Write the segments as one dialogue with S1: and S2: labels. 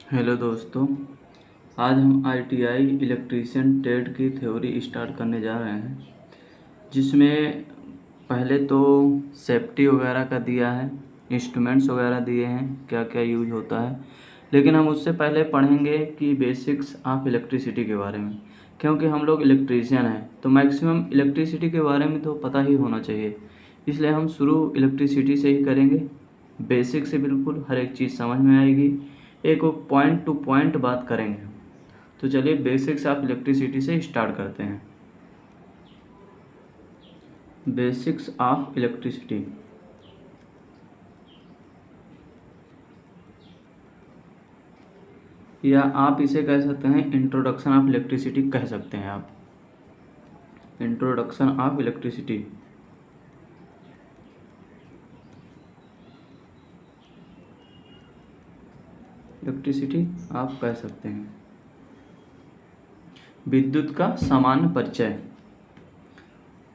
S1: Hello दोस्तों। आज हम आईटीआई इलेक्ट्रीशियन ट्रेड की थ्योरी स्टार्ट करने जा रहे हैं, जिसमें पहले तो सेफ्टी वगैरह का दिया है, इंस्ट्रूमेंट्स वगैरह दिए हैं, क्या क्या यूज होता है। लेकिन हम उससे पहले पढ़ेंगे कि बेसिक्स ऑफ इलेक्ट्रिसिटी के बारे में, क्योंकि हम लोग इलेक्ट्रीशियन हैं तो मैक्सिमम इलेक्ट्रिसिटी के बारे में तो पता ही होना चाहिए। इसलिए हम शुरू इलेक्ट्रिसिटी से ही करेंगे। बेसिक से बिल्कुल हर एक चीज़ समझ में आएगी, एक पॉइंट टू पॉइंट बात करेंगे। तो चलिए बेसिक्स ऑफ इलेक्ट्रिसिटी से स्टार्ट करते हैं। बेसिक्स ऑफ इलेक्ट्रिसिटी, या आप इसे कह सकते हैं इंट्रोडक्शन ऑफ इलेक्ट्रिसिटी कह सकते हैं आप। इंट्रोडक्शन ऑफ इलेक्ट्रिसिटी, इलेक्ट्रिसिटी आप कह सकते हैं। विद्युत का सामान्य परिचय,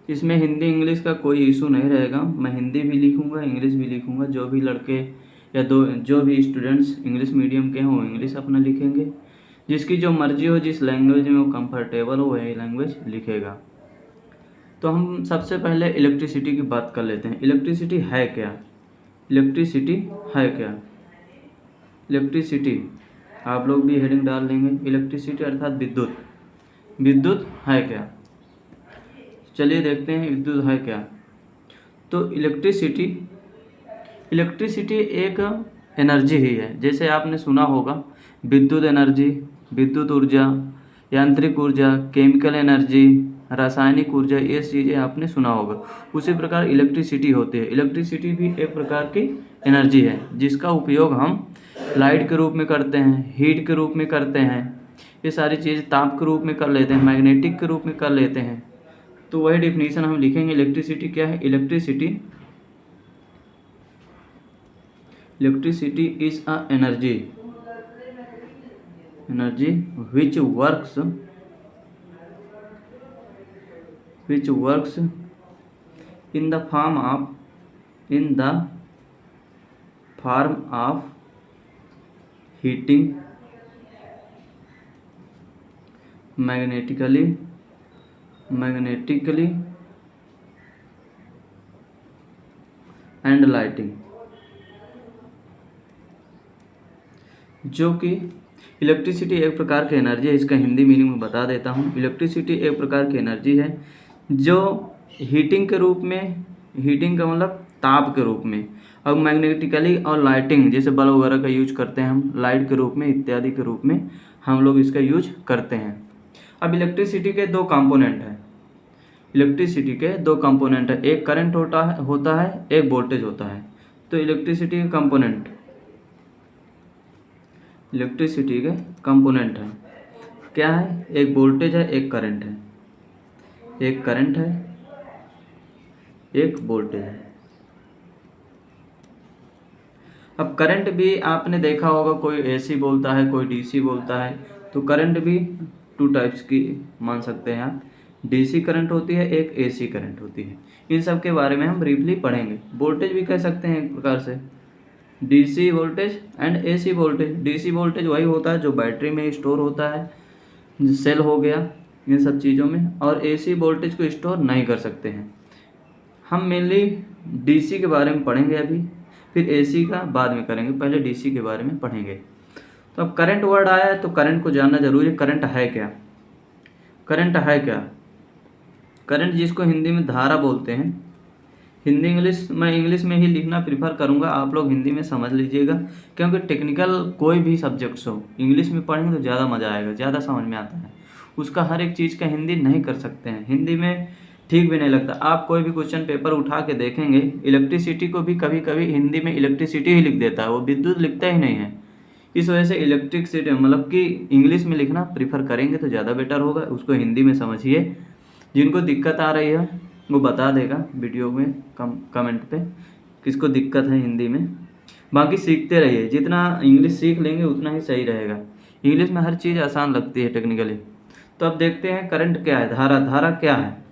S1: इसमें हिंदी इंग्लिश का कोई इशू नहीं रहेगा। मैं हिंदी भी लिखूंगा, इंग्लिश भी लिखूंगा। जो भी लड़के या जो भी स्टूडेंट्स इंग्लिश मीडियम के हों, इंग्लिश अपना लिखेंगे। जिसकी जो मर्जी हो, जिस लैंग्वेज में वो कंफर्टेबल हो, वही लैंग्वेज लिखेगा। तो हम सबसे पहले इलेक्ट्रिसिटी की बात कर लेते हैं। इलेक्ट्रिसिटी है क्या? इलेक्ट्रिसिटी है क्या? इलेक्ट्रिसिटी आप लोग भी हेडिंग डाल लेंगे, इलेक्ट्रिसिटी अर्थात विद्युत। विद्युत है क्या? चलिए देखते हैं विद्युत है क्या। तो इलेक्ट्रिसिटी एक एनर्जी ही है। जैसे आपने सुना होगा विद्युत एनर्जी, विद्युत ऊर्जा, यांत्रिक ऊर्जा, केमिकल एनर्जी, रासायनिक ऊर्जा, ये चीज़ें आपने सुना होगा। उसी प्रकार इलेक्ट्रिसिटी होती है। इलेक्ट्रिसिटी भी एक प्रकार की एनर्जी है, जिसका उपयोग हम लाइट के रूप में करते हैं, हीट के रूप में करते हैं, ये सारी चीज़ ताप के रूप में कर लेते हैं, मैग्नेटिक के रूप में कर लेते हैं। तो वही डिफिनीशन हम लिखेंगे। इलेक्ट्रिसिटी क्या है? Electricity is a energy which works in the form of heating, magnetically and lighting। जो कि इलेक्ट्रिसिटी एक प्रकार की एनर्जी है। इसका हिंदी मीनिंग में बता देता हूँ। इलेक्ट्रिसिटी एक प्रकार की एनर्जी है जो हीटिंग के रूप में, हीटिंग का मतलब ताप के रूप में, और मैग्नेटिकली और लाइटिंग, जैसे बल्ब वगैरह का यूज करते हैं हम लाइट के रूप में, इत्यादि के रूप में हम लोग इसका यूज करते हैं। अब इलेक्ट्रिसिटी के दो कंपोनेंट हैं। इलेक्ट्रिसिटी के दो कंपोनेंट है, एक करंट होता है, एक वोल्टेज होता है। तो इलेक्ट्रिसिटी के कंपोनेंट है क्या है? एक वोल्टेज है, एक करंट है। एक वोल्टेज है। अब करंट भी आपने देखा होगा, कोई एसी बोलता है, कोई डीसी बोलता है। तो करंट भी टू टाइप्स की मान सकते हैं आप। डीसी करंट होती है, एक एसी करंट होती है। इन सब के बारे में हम ब्रीफली पढ़ेंगे। वोल्टेज भी कह सकते हैं एक प्रकार से, DC voltage and AC voltage. DC voltage वही होता है जो बैटरी में स्टोर होता है, सेल हो गया, इन सब चीज़ों में। और एसी वोल्टेज को स्टोर नहीं कर सकते हैं। हम मेनली डीसी के बारे में पढ़ेंगे अभी, फिर एसी का बाद में करेंगे, पहले डीसी के बारे में पढ़ेंगे। तो अब करंट वर्ड आया है तो करंट को जानना जरूरी है। करंट है क्या? करंट जिसको हिंदी में धारा बोलते हैं। मैं इंग्लिश में ही लिखना प्रीफर करूंगा, आप लोग हिंदी में समझ लीजिएगा, क्योंकि टेक्निकल कोई भी सब्जेक्ट्स हो इंग्लिश में पढ़ेंगे तो ज़्यादा मज़ा आएगा, ज़्यादा समझ में आता है। उसका हर एक चीज़ का हिंदी नहीं कर सकते हैं, हिंदी में ठीक भी नहीं लगता। आप कोई भी क्वेश्चन पेपर उठा के देखेंगे, इलेक्ट्रिसिटी को भी कभी कभी हिंदी में इलेक्ट्रिसिटी ही लिख देता है, वो विद्युत लिखता ही नहीं है। इस वजह से इलेक्ट्रिसिटी मतलब कि इंग्लिश में लिखना प्रीफर करेंगे तो ज़्यादा बेटर होगा। उसको हिंदी में समझिए। जिनको दिक्कत आ रही है वो बता देगा वीडियो में कमेंट पे किसको दिक्कत है हिंदी में। बाकी सीखते रहिए, जितना इंग्लिश सीख लेंगे उतना ही सही रहेगा। इंग्लिश में हर चीज़ आसान लगती है टेक्निकली। तो अब देखते हैं करंट क्या है, धारा क्या है।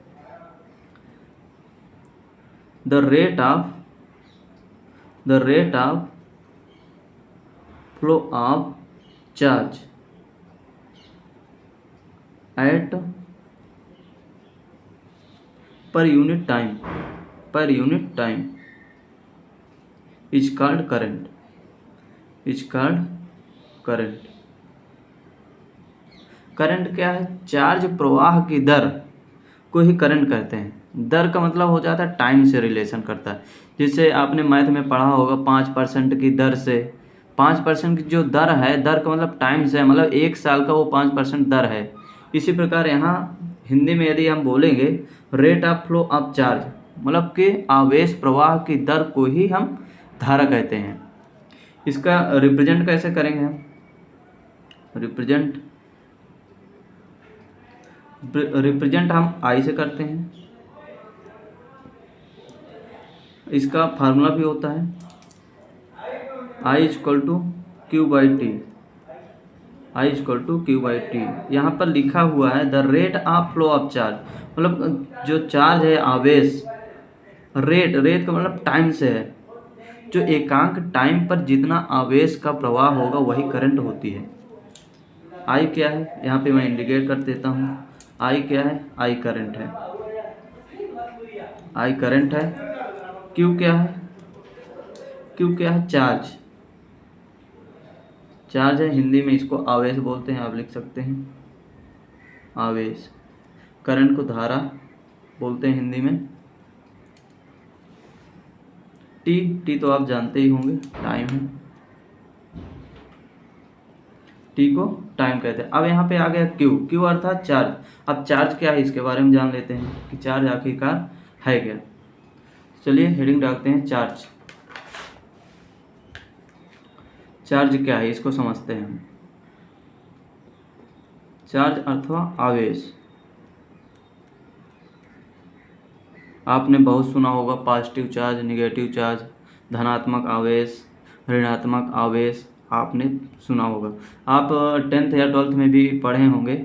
S1: The rate of flow of charge at per unit time is called current. Current क्या है? चार्ज प्रवाह की दर को ही करंट कहते हैं। दर का मतलब हो जाता है टाइम से रिलेशन करता है। जैसे आपने मैथ में पढ़ा होगा 5% की दर से, 5% की जो दर है, दर का मतलब टाइम से, मतलब 1 साल का वो 5% दर है। इसी प्रकार यहाँ हिंदी में यदि हम बोलेंगे rate of flow of charge, मतलब कि आवेश प्रवाह की दर को ही हम धारा कहते हैं। इसका रिप्रेजेंट कैसे करेंगे हम? रिप्रेजेंट हम आई से करते हैं। इसका फार्मूला भी होता है I equal to Q by T. यहाँ पर लिखा हुआ है the rate of flow of charge, मतलब जो चार्ज है, आवेश, रेट का मतलब टाइम से है। जो एकांक टाइम पर जितना आवेश का प्रवाह होगा वही करंट होती है। आई क्या है? यहाँ पे मैं इंडिकेट कर देता हूँ। आई क्या है? आई करंट है। क्यू क्या है? चार्ज है। हिंदी में इसको आवेश बोलते हैं, आप लिख सकते हैं आवेश। करंट को धारा बोलते हैं हिंदी में। टी तो आप जानते ही होंगे, टाइम है। टी को टाइम कहते हैं। अब यहाँ पे आ गया क्यू अर्थात चार्ज। अब चार्ज क्या है इसके बारे में जान लेते हैं कि चार्ज आखिरकार है क्या। चलिए हेडिंग डालते हैं चार्ज। चार्ज क्या है इसको समझते हैं हम। चार्ज अथवा आवेश, आपने बहुत सुना होगा पॉजिटिव चार्ज, निगेटिव चार्ज, धनात्मक आवेश, ऋणात्मक आवेश, आपने सुना होगा। आप 10th या 12th में भी पढ़े होंगे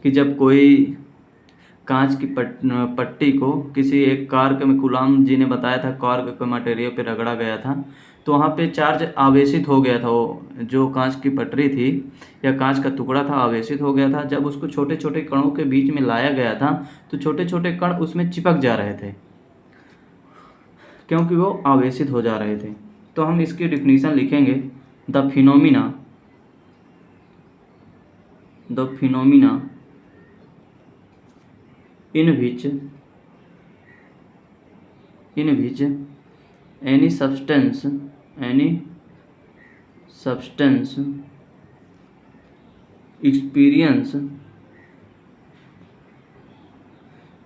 S1: कि जब कोई कांच की पट्टी को किसी एक कार्क में, कूलाम जी ने बताया था, कार्क के मटेरियल पे रगड़ा गया था तो वहाँ पे चार्ज आवेशित हो गया था। वो जो कांच की पटरी थी या कांच का टुकड़ा था आवेशित हो गया था। जब उसको छोटे छोटे कणों के बीच में लाया गया था तो छोटे छोटे कण उसमें चिपक जा रहे थे क्योंकि वो आवेशित हो जा रहे थे। तो हम इसकी डिफिनीशन लिखेंगे the phenomena in which any substance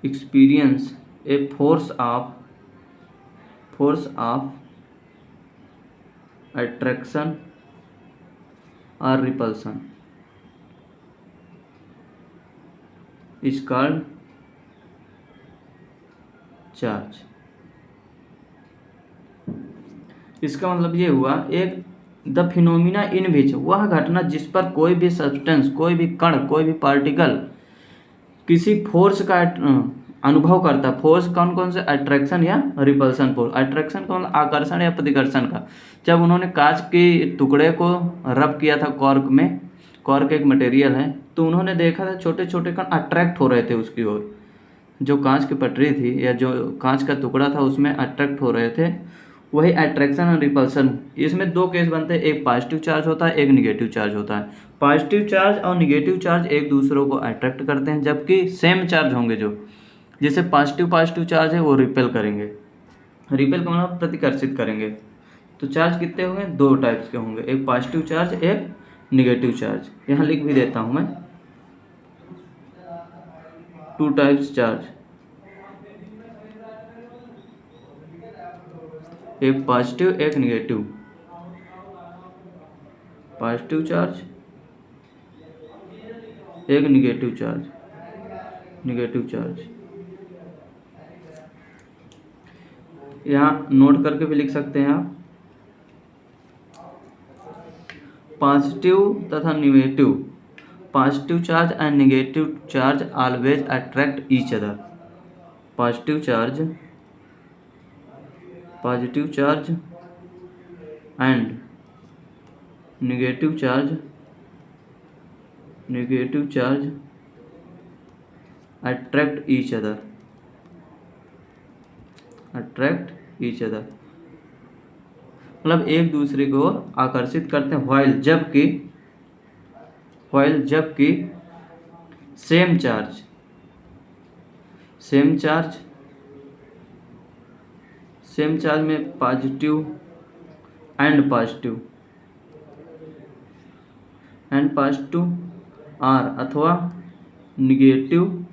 S1: experience a force of attraction or repulsion is called charge. इसका मतलब ये हुआ, एक द फिनोमिना इन विच, वह घटना जिस पर कोई भी सब्सटेंस, कोई भी कण, कोई भी पार्टिकल किसी फोर्स का अनुभव करता। फोर्स कौन कौन से? अट्रैक्शन या रिपल्सन फोर्स। अट्रैक्शन का मतलब आकर्षण या प्रतिकर्षण का। जब उन्होंने कांच के टुकड़े को रब किया था कॉर्क में, कॉर्क एक मटेरियल है, तो उन्होंने देखा था छोटे छोटे कण अट्रैक्ट हो रहे थे उसकी ओर। जो कांच की पटरी थी या जो कांच का टुकड़ा था उसमें अट्रैक्ट हो रहे थे, वही अट्रैक्शन और रिपल्सन। इसमें 2 केस बनते हैं, एक पॉजिटिव चार्ज होता है, एक निगेटिव चार्ज होता है। पॉजिटिव चार्ज और निगेटिव चार्ज एक दूसरे को अट्रैक्ट करते हैं, जबकि सेम चार्ज होंगे जो, जैसे पॉजिटिव चार्ज है वो रिपेल करेंगे। रिपेल का मतलब प्रतिकर्षित करेंगे। तो चार्ज कितने होंगे? 2 टाइप्स के होंगे, एक पॉजिटिव चार्ज, एक निगेटिव चार्ज। यहाँ लिख भी देता हूँ मैं 2 टाइप्स चार्ज, एक पॉजिटिव एक निगेटिव। पॉजिटिव चार्ज, एक निगेटिव चार्ज। यहाँ नोट करके भी लिख सकते हैं आप। पॉजिटिव तथा negative, positive charge and negative charge always attract each other. Positive charge and negative charge negative charge attract each other, attract each other मतलब एक दूसरे को आकर्षित करते हैं। व्हाइल जबकि सेम चार्ज में पॉजिटिव एंड पॉजिटिव आर अथवा negative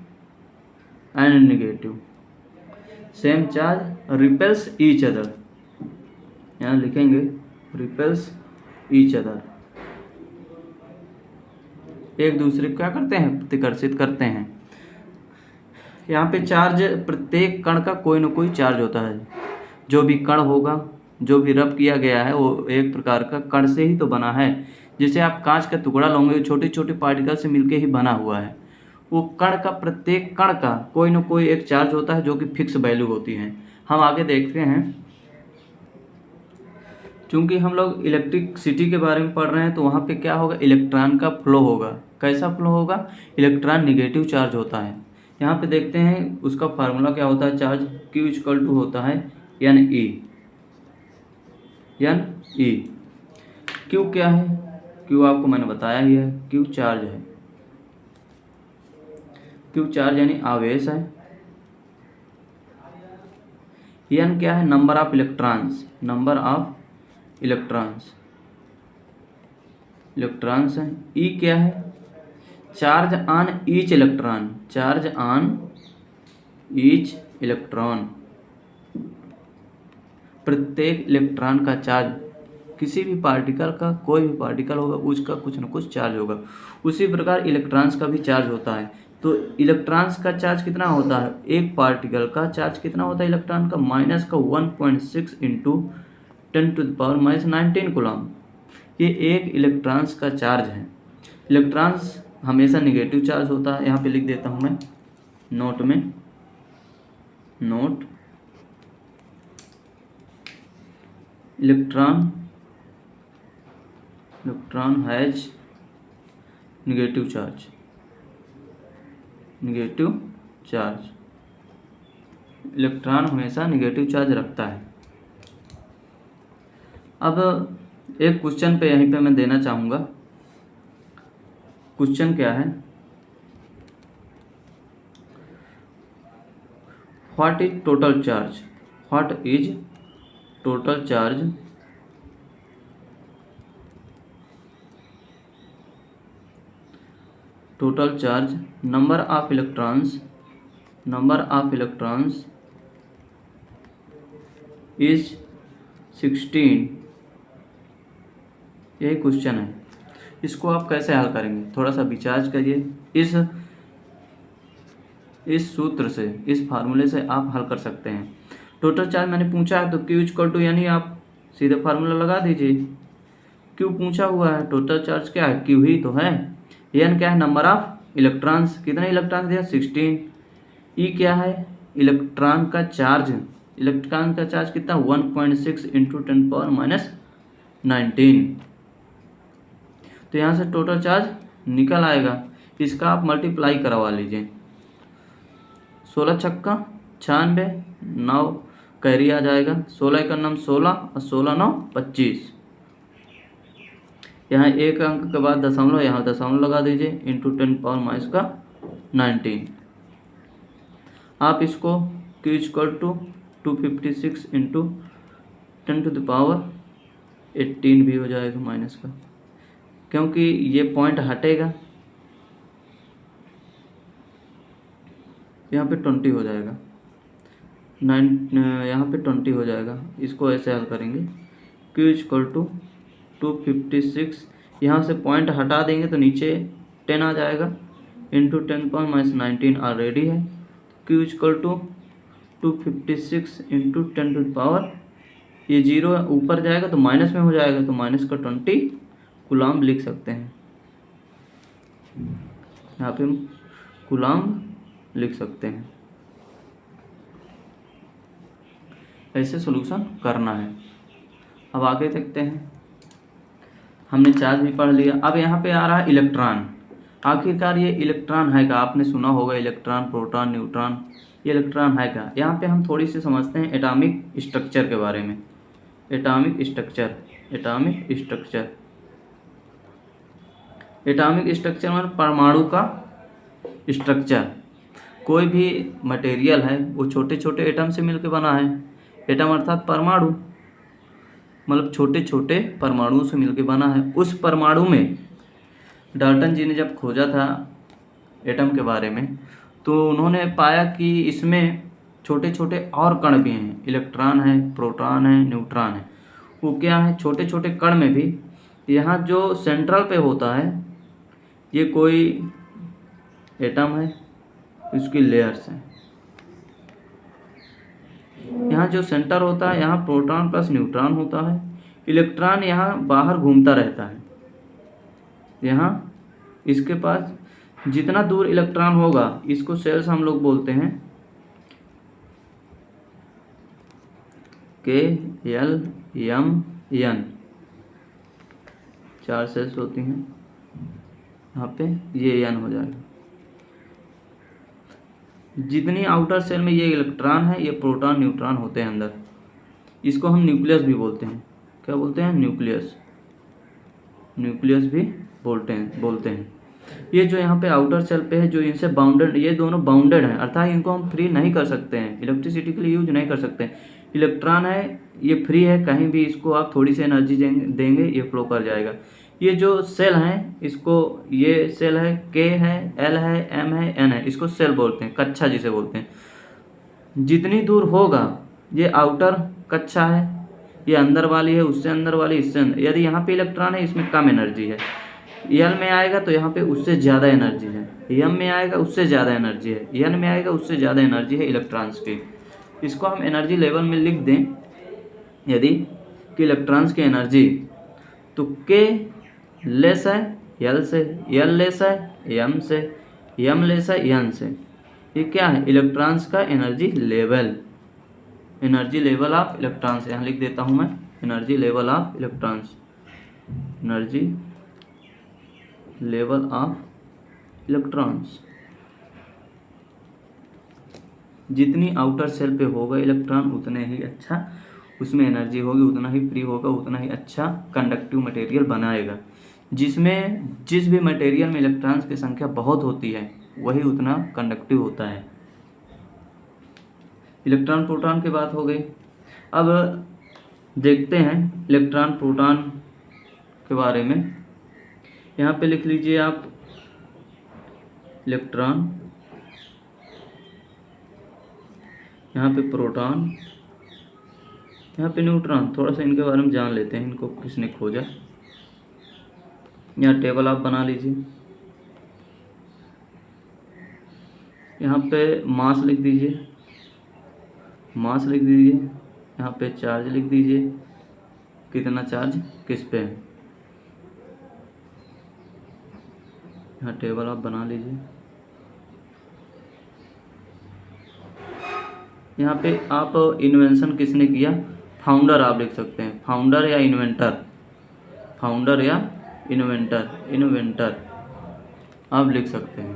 S1: and negative, same charge repels each other, यहाँ लिखेंगे रिपेल्स ईच अदर, एक दूसरे को क्या करते हैं, प्रतिकर्षित करते हैं। यहाँ पे चार्ज, प्रत्येक कण का कोई ना कोई चार्ज होता है। जो भी कण होगा, जो भी रब किया गया है वो एक प्रकार का कण से ही तो बना है। जैसे आप कांच का टुकड़ा लोगे, छोटे छोटे पार्टिकल से मिलके ही बना हुआ है। वो कण का, प्रत्येक कण का कोई ना कोई एक चार्ज होता है जो कि फिक्स वैल्यू होती है। हम आगे देखते हैं, चूंकि हम लोग इलेक्ट्रिसिटी के बारे में पढ़ रहे हैं तो वहाँ पे क्या होगा, इलेक्ट्रॉन का फ्लो होगा। कैसा फ्लो होगा, इलेक्ट्रॉन निगेटिव चार्ज होता है। यहाँ पे देखते हैं उसका फार्मूला क्या होता है, चार्ज Q इक्वल टू होता है NE। Q क्या है, Q आपको मैंने बताया ही है, Q चार्ज है, Q चार्ज यानी आवेश है। N क्या है, नंबर ऑफ इलेक्ट्रॉन्स है। E क्या है, चार्ज ऑन ईच इलेक्ट्रॉन, प्रत्येक इलेक्ट्रॉन का चार्ज, किसी भी पार्टिकल का, कोई भी पार्टिकल होगा उसका कुछ न कुछ चार्ज होगा। उसी प्रकार इलेक्ट्रॉन्स का भी चार्ज होता है। तो इलेक्ट्रॉन्स का चार्ज कितना होता है, एक पार्टिकल का चार्ज कितना होता है इलेक्ट्रॉन का, माइनस का 1.6 इंटू 10⁻⁹ कूलम। ये एक इलेक्ट्रॉन्स का चार्ज है। इलेक्ट्रॉन्स हमेशा निगेटिव चार्ज होता है। यहाँ पे लिख देता हूँ मैं नोट में, electron has negative charge, electron हमेशा निगेटिव चार्ज रखता है। अब एक क्वेश्चन पे यहीं पे मैं देना चाहूँगा। क्वेश्चन क्या है, what is total charge, number of electrons is 16। यही क्वेश्चन है। इसको आप कैसे हल करेंगे, थोड़ा सा विचार करिए। इस सूत्र से, इस फार्मूले से आप हल कर सकते हैं। टोटल चार्ज मैंने पूछा है तो Q इक्वल टू, यानी आप सीधे फार्मूला लगा दीजिए। Q पूछा हुआ है, टोटल चार्ज क्या है, Q ही तो है। N क्या है, नंबर ऑफ इलेक्ट्रॉन्स, कितने इलेक्ट्रॉन्स दिया, 16। E क्या है, इलेक्ट्रॉन का चार्ज कितना, 1.6 इंटू 10⁻⁹। तो यहाँ से टोटल चार्ज निकल आएगा। इसका आप मल्टीप्लाई करवा लीजिए, 16 छक्का 96, 9 कैरी आ जाएगा, 16 का नाम 16 और 16 9 25। यहाँ एक अंक के बाद दशमलव, यहाँ दशमलव लगा दीजिए, इंटू 10⁻⁻⁹। आप इसको Q इक्वल टू 256 इंटू 10⁻18 भी हो जाएगा माइनस का, क्योंकि ये पॉइंट हटेगा, यहाँ पे 20 हो जाएगा, यहाँ पे 20 हो जाएगा। इसको ऐसे हल करेंगे, Q इक्वल टू 256, यहाँ से पॉइंट हटा देंगे तो नीचे 10 आ जाएगा, इंटू 10⁻⁻19 ऑलरेडी है। Q इक्वल टू 256 इंटू 10⁻, ये 0 ऊपर जाएगा तो माइनस में हो जाएगा, तो माइनस का 20 कूलम्ब लिख सकते हैं। यहाँ पे कूलम्ब लिख सकते हैं। ऐसे सॉल्यूशन करना है। अब आगे देखते हैं, हमने चार्ज भी पढ़ लिया। अब यहाँ पे आ रहा है इलेक्ट्रॉन। आखिरकार ये इलेक्ट्रॉन है क्या? आपने सुना होगा इलेक्ट्रॉन, प्रोटॉन, न्यूट्रॉन, ये इलेक्ट्रॉन है क्या? यहाँ पे हम थोड़ी सी समझते हैं एटॉमिक स्ट्रक्चर के बारे में। Atomic structure, atomic structure, atomic structure मतलब परमाणु का स्ट्रक्चर। कोई भी मटेरियल है वो छोटे छोटे एटम से मिलकर बना है। एटम अर्थात परमाणु, मतलब छोटे छोटे परमाणुओं से मिलकर बना है। उस परमाणु में डाल्टन जी ने जब खोजा था एटम के बारे में, तो उन्होंने पाया कि इसमें छोटे छोटे और कण भी हैं। इलेक्ट्रॉन है, प्रोटॉन है, न्यूट्रॉन है। वो क्या है, छोटे छोटे कण में भी यहाँ जो सेंट्रल पे होता है ये कोई एटम है, इसकी लेयर्स हैं। यहाँ जो सेंटर होता है यहाँ प्रोटॉन प्लस न्यूट्रॉन होता है। इलेक्ट्रॉन यहाँ बाहर घूमता रहता है। यहाँ इसके पास जितना दूर इलेक्ट्रॉन होगा, इसको सेल्स हम लोग बोलते हैं के एल एम एन, 4 सेल्स होती हैं। यहाँ पे ये एन हो जाएगा। जितनी आउटर सेल में ये इलेक्ट्रॉन है, ये प्रोटॉन न्यूट्रॉन होते हैं अंदर। इसको हम न्यूक्लियस भी बोलते हैं। क्या बोलते हैं? न्यूक्लियस, न्यूक्लियस भी बोलते हैं। ये जो यहाँ पे आउटर सेल पे है, जो इनसे बाउंडेड, ये दोनों बाउंडेड हैं, अर्थात इनको हम फ्री नहीं कर सकते हैं, इलेक्ट्रिसिटी के लिए यूज नहीं कर सकते हैं। इलेक्ट्रॉन है ये फ्री है, कहीं भी इसको आप थोड़ी सी एनर्जी देंगे ये फ्लो कर जाएगा। ये जो सेल हैं, इसको, ये सेल है, के है, एल है, एम है, एन है, इसको सेल बोलते हैं, कक्षा जिसे बोलते हैं। जितनी दूर होगा, ये आउटर कक्षा है, ये अंदर वाली है, उससे अंदर वाली, इससे अंदर। यदि यहाँ पे इलेक्ट्रॉन है, इसमें कम एनर्जी है। एल में आएगा तो यहाँ पे उससे ज़्यादा एनर्जी है। एम में आएगा उससे ज़्यादा एनर्जी है। एन में आएगा उससे ज़्यादा एनर्जी है इलेक्ट्रॉन्स की। इसको हम एनर्जी लेवल में लिख दें यदि कि इलेक्ट्रॉन्स की एनर्जी, तो के लेस है एल से, एल लेस है एम से, एम लेस है एन से। ये क्या है? इलेक्ट्रॉन्स का energy level, energy level of electrons. यहाँ लिख देता हूँ मैं, energy level of electrons, energy level of electrons. जितनी आउटर सेल पे होगा इलेक्ट्रॉन, उतने ही अच्छा उसमें एनर्जी होगी, उतना ही फ्री होगा, उतना ही अच्छा कंडक्टिव मटेरियल बनाएगा। जिसमें जिस भी मटेरियल में इलेक्ट्रॉन्स की संख्या बहुत होती है, वही उतना कंडक्टिव होता है। इलेक्ट्रॉन प्रोटॉन की बात हो गई। अब देखते हैं इलेक्ट्रॉन प्रोटॉन के बारे में। यहाँ पे लिख लीजिए आप इलेक्ट्रॉन, यहाँ पे प्रोटॉन, यहाँ पे न्यूट्रॉन। थोड़ा सा इनके बारे में जान लेते हैं, इनको किसने खोजा। यहाँ टेबल आप बना लीजिए। यहाँ पे मास लिख दीजिए, मास लिख दीजिए। यहाँ पे चार्ज लिख दीजिए, कितना चार्ज किस पे है। यहाँ टेबल आप बना लीजिए। यहाँ पे आप इन्वेंशन किसने किया, फाउंडर आप लिख सकते हैं, फाउंडर या इन्वेंटर, फाउंडर या इन्वेंटर, इन्वेंटर आप लिख सकते हैं।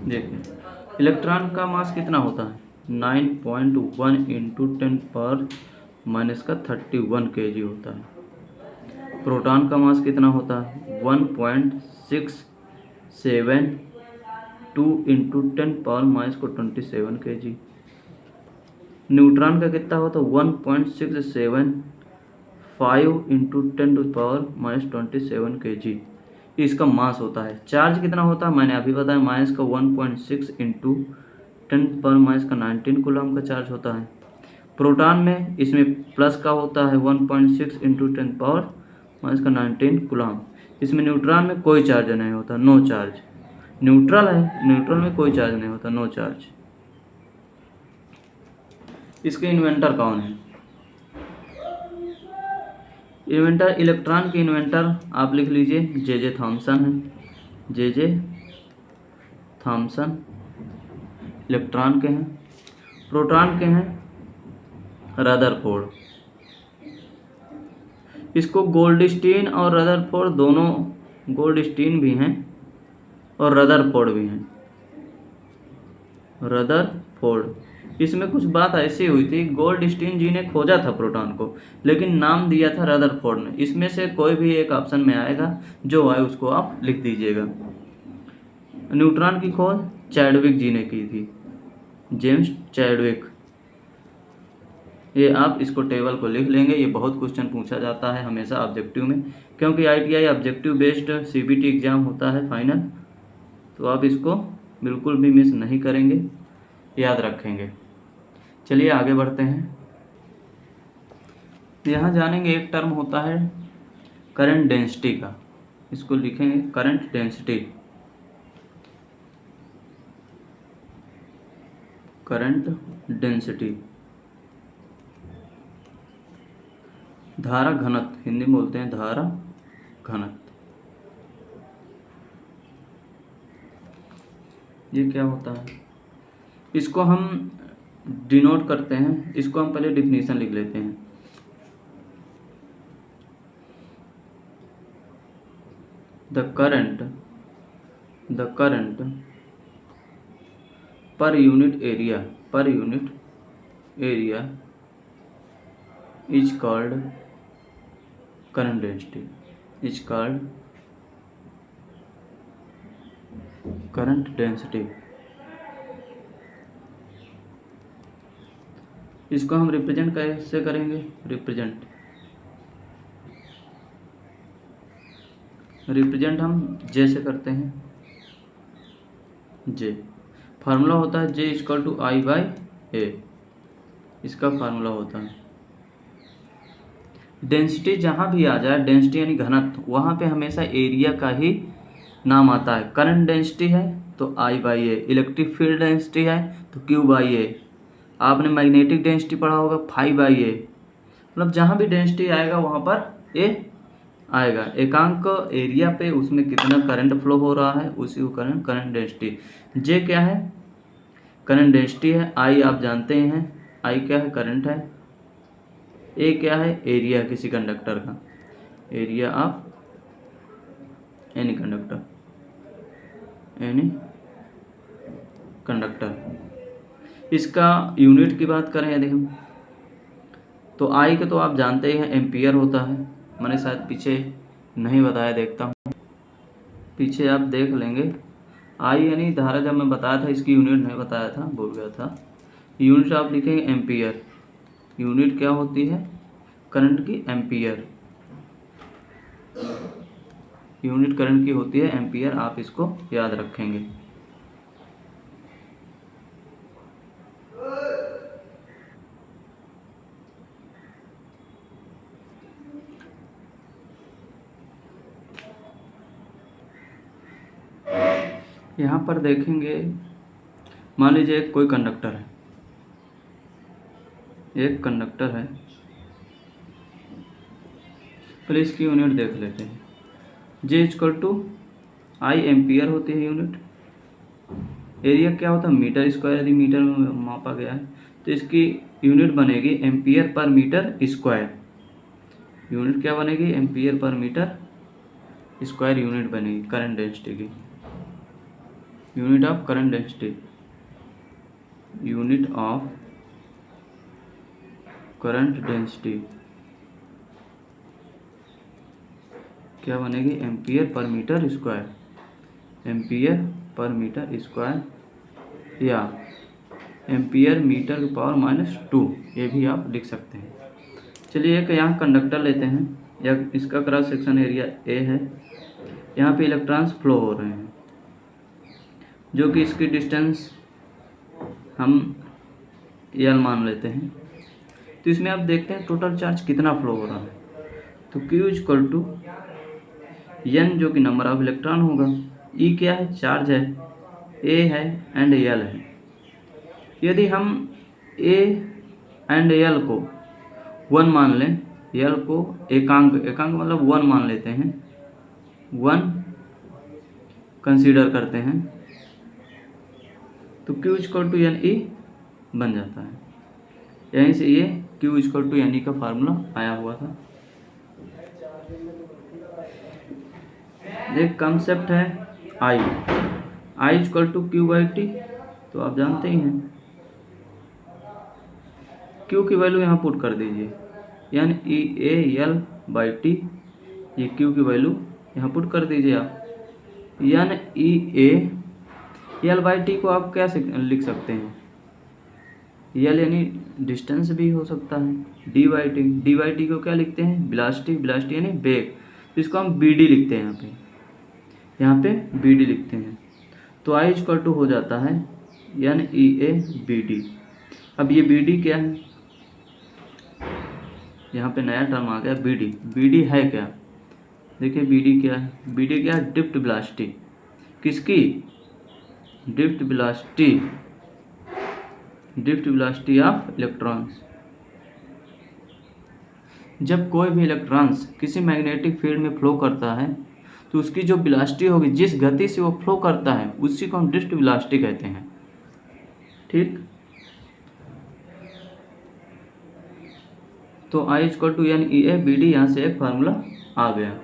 S1: देखिए इलेक्ट्रॉन का मास कितना होता है, 9.1 इंटू 10⁻⁻31 kg होता है। प्रोटॉन का मास कितना होता है, 1.672 इंटू 10⁻⁻27 kg। न्यूट्रॉन का कितना होता है, 1.675 इंटू 10⁻⁻27 kg। इसका मास होता है। चार्ज कितना होता है, मैंने अभी बताया, माइनस का 1.6 इंटू 10⁻⁻19 कूलम का चार्ज होता है। प्रोटॉन में इसमें प्लस का होता है 1.6 इंटू 10⁻⁻19 कूलम। इसमें न्यूट्रॉन में कोई चार्ज नहीं होता, नो चार्ज। न्यूट्रल है, न्यूट्रल में कोई चार्ज नहीं होता, नो चार्ज। इसके इन्वेंटर कौन है, इन्वेंटर, इलेक्ट्रॉन के इन्वेंटर आप लिख लीजिए, जे थॉमसन है, जे थॉमसन इलेक्ट्रॉन के हैं। प्रोटॉन के हैं रदरफोर्ड। इसको गोल्डस्टीन और रदरफोर्ड दोनों, गोल्डस्टीन भी हैं और रदरफोर्ड भी हैं। रदरफोर्ड, इसमें कुछ बात ऐसी हुई थी, गोल्डस्टीन जी ने खोजा था प्रोटॉन को, लेकिन नाम दिया था रदरफोर्ड ने। इसमें से कोई भी एक ऑप्शन में आएगा, जो आए उसको आप लिख दीजिएगा। न्यूट्रॉन की खोज चैडविक जी ने की थी, जेम्स चैडविक। ये आप इसको टेबल को लिख लेंगे, ये बहुत क्वेश्चन पूछा जाता है हमेशा ऑब्जेक्टिव में, क्योंकि ITI objective based CBT exam होता है फाइनल, तो आप इसको बिल्कुल भी मिस नहीं करेंगे, याद रखेंगे। चलिए आगे बढ़ते हैं। यहाँ जानेंगे, एक टर्म होता है करंट डेंसिटी का, इसको लिखेंगे करंट डेंसिटी। करंट डेंसिटी, धारा घनत्व, हिंदी में बोलते हैं धारा घनत्व। ये क्या होता है, इसको हम डिनोट करते हैं, इसको हम पहले डिफिनीशन लिख लेते हैं। The current per unit area is called current density, is called current density. इसको हम रिप्रेजेंट कैसे करेंगे, रिप्रेजेंट हम जे से करते हैं। जे फार्मूला होता है J = I/A, इसका फार्मूला होता है। डेंसिटी जहाँ भी आ जाए, डेंसिटी यानी घनत्व, वहाँ पे हमेशा एरिया का ही नाम आता है। करंट डेंसिटी है तो I/A, इलेक्ट्रिक फील्ड डेंसिटी है तो Q/A, आपने मैग्नेटिक डेंसिटी पढ़ा होगा 5/A, मतलब जहाँ भी डेंसिटी आएगा वहाँ पर A आएगा। एकांक एरिया पे उसमें कितना करंट फ्लो हो रहा है, उसी को करंट डेंसिटी। जे क्या है, करंट डेंसिटी है। आई आप जानते हैं, आई क्या है, करंट है। ए क्या है, एरिया किसी कंडक्टर का, एरिया ऑफ एनी कंडक्टर, इसका यूनिट की बात करें यदि हम, तो आई का तो आप जानते हैं एम्पियर होता है। मैंने शायद पीछे नहीं बताया, देखता हूँ पीछे आप देख लेंगे। आई यानी धारा, जब मैं बताया था इसकी यूनिट नहीं बताया था, भूल गया था। यूनिट आप लिखेंगे एम्पियर, यूनिट क्या होती है करंट की, एम्पियर। यूनिट करंट की होती है एम्पियर, आप इसको याद रखेंगे। यहाँ पर देखेंगे, मान लीजिए कोई कंडक्टर है, एक कंडक्टर है, पहले इसकी यूनिट देख लेते हैं। J = I एम्पियर होती है यूनिट। एरिया क्या होता है, मीटर स्क्वायर, यदि मीटर में मापा गया है तो इसकी यूनिट बनेगी ampere per metre square. Unit क्या बनेगी, ampere per metre square unit बनेगी करंट डेंसिटी की। Unit of current density, unit of current density क्या बनेगी, ampere per metre square, ampere per metre square, या एम्पियर मीटर की power -2, ये भी आप लिख सकते हैं। चलिए एक यहाँ कंडक्टर लेते हैं, या इसका क्रॉस सेक्शन एरिया A है। यहाँ पे इलेक्ट्रॉन्स फ्लो हो रहे हैं, जो कि इसकी डिस्टेंस हम L मान लेते हैं। तो इसमें आप देखते हैं टोटल चार्ज कितना फ्लो हो रहा है, तो Q = N, जो कि नंबर ऑफ इलेक्ट्रॉन होगा, E क्या है, चार्ज है, A है एंड L है। यदि हम A एंड L को 1 मान लें, L को एकांक मतलब 1 मान लेते हैं, 1 कंसीडर करते हैं, तो Q = NE बन जाता है। यहीं से ये Q इक्वल टू यानी का फार्मूला आया हुआ था। एक कंसेप्ट है I equal to Q by T, तो आप जानते ही हैं। Q की वैल्यू यहाँ पुट कर दीजिए, यानी EAL बाई टी, ये Q की वैल्यू यहाँ पुट कर दीजिए आप, यानी EAL बाई टी को आप क्या लिख सकते हैं, यल यानी डिस्टेंस भी हो सकता है, डी बाई टी को क्या लिखते हैं, वेलोसिटी यानी वेग, तो इसको हम BD लिखते हैं, यहाँ पे BD लिखते हैं। तो I इक्वल टू हो जाता है यानी EABD। अब ये BD क्या है, यहाँ पे नया टर्म आ गया BD है क्या, देखिए BD क्या है, BD क्या है, ड्रिफ्ट वेलोसिटी, किसकी, ड्रिफ्ट वेलोसिटी ऑफ इलेक्ट्रॉन्स। जब कोई भी इलेक्ट्रॉन्स किसी मैग्नेटिक फील्ड में फ्लो करता है तो उसकी जो वेलोसिटी होगी, जिस गति से वो फ्लो करता है, उसी को हम ड्रिफ्ट वेलोसिटी कहते हैं। ठीक, तो I इक्वल टू यानी EABD, यहाँ से एक फार्मूला आ गया।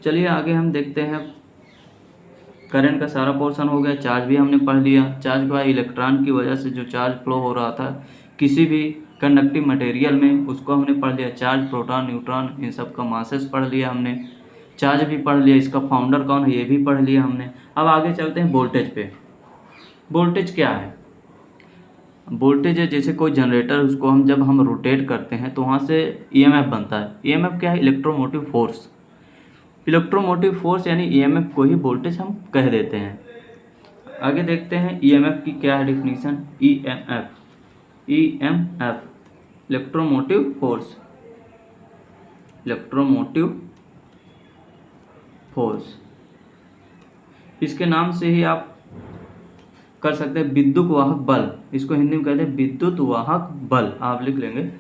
S1: चलिए आगे हम देखते हैं, करंट का सारा पोर्शन हो गया, चार्ज भी हमने पढ़ लिया। चार्ज के बाद इलेक्ट्रॉन की वजह से जो चार्ज फ्लो हो रहा था किसी भी कंडक्टिव मटेरियल में, उसको हमने पढ़ लिया। चार्ज, प्रोटॉन, न्यूट्रॉन, इन सब का मासेस पढ़ लिया हमने। चार्ज भी पढ़ लिया, इसका फाउंडर कौन है ये भी पढ़ लिया हमने। अब आगे चलते हैं वोल्टेज पे। वोल्टेज क्या है, वोल्टेज है जैसे कोई जनरेटर, उसको जब हम रोटेट करते हैं तो वहाँ से EMF बनता है। EMF क्या है, इलेक्ट्रोमोटिव फोर्स। इलेक्ट्रोमोटिव फोर्स यानी EMF को ही वोल्टेज हम कह देते हैं। आगे देखते हैं EMF की क्या है डिफिनीशन। EMF इलेक्ट्रोमोटिव फोर्स, इसके नाम से ही आप कर सकते हैं विद्युत वाहक बल, इसको हिंदी में कहते हैं विद्युत वाहक बल, आप लिख लेंगे।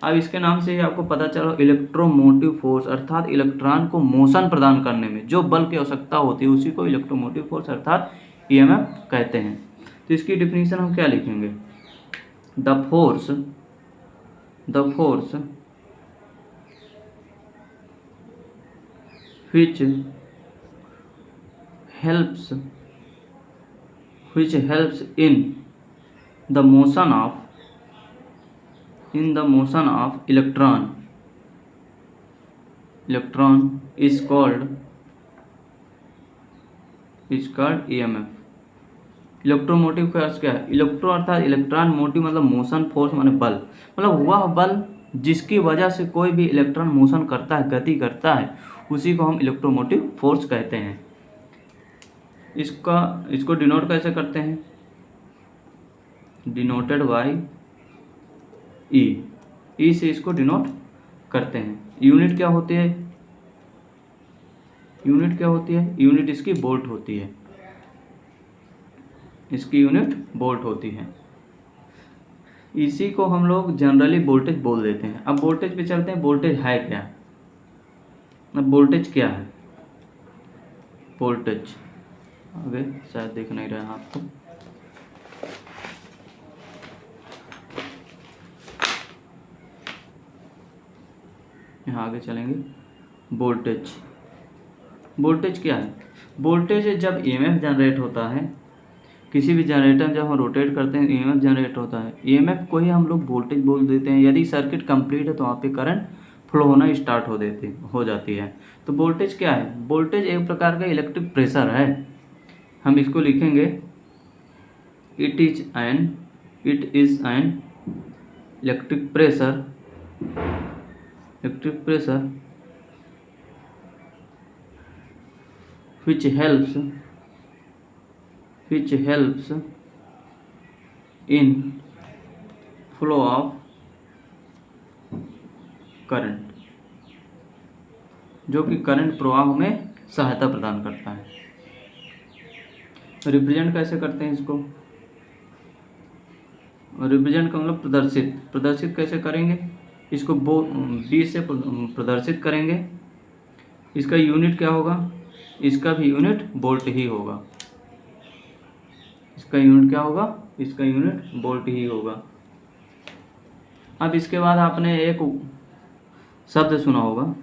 S1: अब इसके नाम से ही आपको पता चला इलेक्ट्रोमोटिव फोर्स, अर्थात इलेक्ट्रॉन को मोशन प्रदान करने में जो बल की आवश्यकता होती है उसी को इलेक्ट्रोमोटिव फोर्स अर्थात EMF कहते हैं। तो इसकी डिफिनीशन हम क्या लिखेंगे, the force which helps in the motion of electron is called EMF। Electromotive force क्या है, इलेक्ट्रो अर्थात इलेक्ट्रॉन, मोटिव मतलब मोशन, फोर्स माने बल, मतलब वह बल जिसकी वजह से कोई भी इलेक्ट्रॉन मोशन करता है, गति करता है, उसी को हम इलेक्ट्रोमोटिव फोर्स कहते हैं। इसको डिनोट कैसे करते हैं, डिनोटेड बाय ई से इसको डिनोट करते हैं। यूनिट क्या होती है, यूनिट इसकी वोल्ट होती है, इसकी यूनिट वोल्ट होती है। इसी को हम लोग जनरली वोल्टेज बोल देते हैं। अब वोल्टेज पे चलते हैं, वोल्टेज है क्या, अब वोल्टेज क्या है, वोल्टेज आगे शायद देख नहीं रहे हैं आपको, यहाँ आगे चलेंगे। वोल्टेज क्या है, वोल्टेज जब EMF जनरेट होता है, किसी भी जनरेटर जब हम रोटेट करते हैं EMF जनरेट होता है, EMF को ही हम लोग वोल्टेज बोल देते हैं। यदि सर्किट कंप्लीट है तो वहाँ पे करंट फ्लो होना स्टार्ट हो जाती है। तो वोल्टेज क्या है, वोल्टेज एक प्रकार का इलेक्ट्रिक प्रेशर है। हम इसको लिखेंगे it is an electric pressure which helps in flow of current, जो कि करंट प्रवाह में सहायता प्रदान करता है। रिप्रेजेंट कैसे करते हैं इसको, रिप्रेजेंट का मतलब प्रदर्शित कैसे करेंगे, इसको B से प्रदर्शित करेंगे। इसका यूनिट क्या होगा, इसका भी यूनिट वोल्ट ही होगा, इसका यूनिट क्या होगा, इसका यूनिट वोल्ट ही होगा। अब इसके बाद आपने एक शब्द सुना होगा,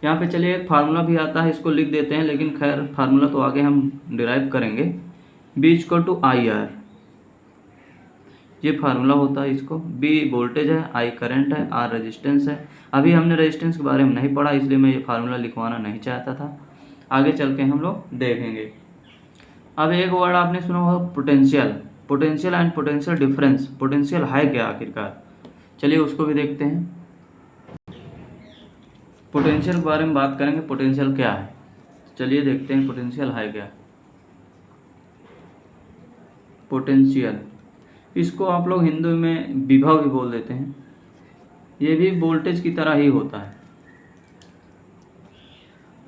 S1: यहाँ पे चलिए एक फार्मूला भी आता है, इसको लिख देते हैं, लेकिन खैर फार्मूला तो आगे हम डिराइव करेंगे। B equal to I R, ये फार्मूला होता है। इसको B वोल्टेज है, I करंट है, R रेजिस्टेंस है। अभी हमने रेजिस्टेंस के बारे में नहीं पढ़ा, इसलिए मैं ये फार्मूला लिखवाना नहीं चाहता था, आगे चल के हम लोग देखेंगे। अब एक वर्ड आपने सुना होगा potential, potential and potential difference. Potential है क्या आखिरकार, चलिए उसको भी देखते हैं। पोटेंशियल के बारे में बात करेंगे, पोटेंशियल क्या है, चलिए देखते हैं पोटेंशियल है क्या। पोटेंशियल, इसको आप लोग हिंदी में विभव भी बोल देते हैं। ये भी वोल्टेज की तरह ही होता है,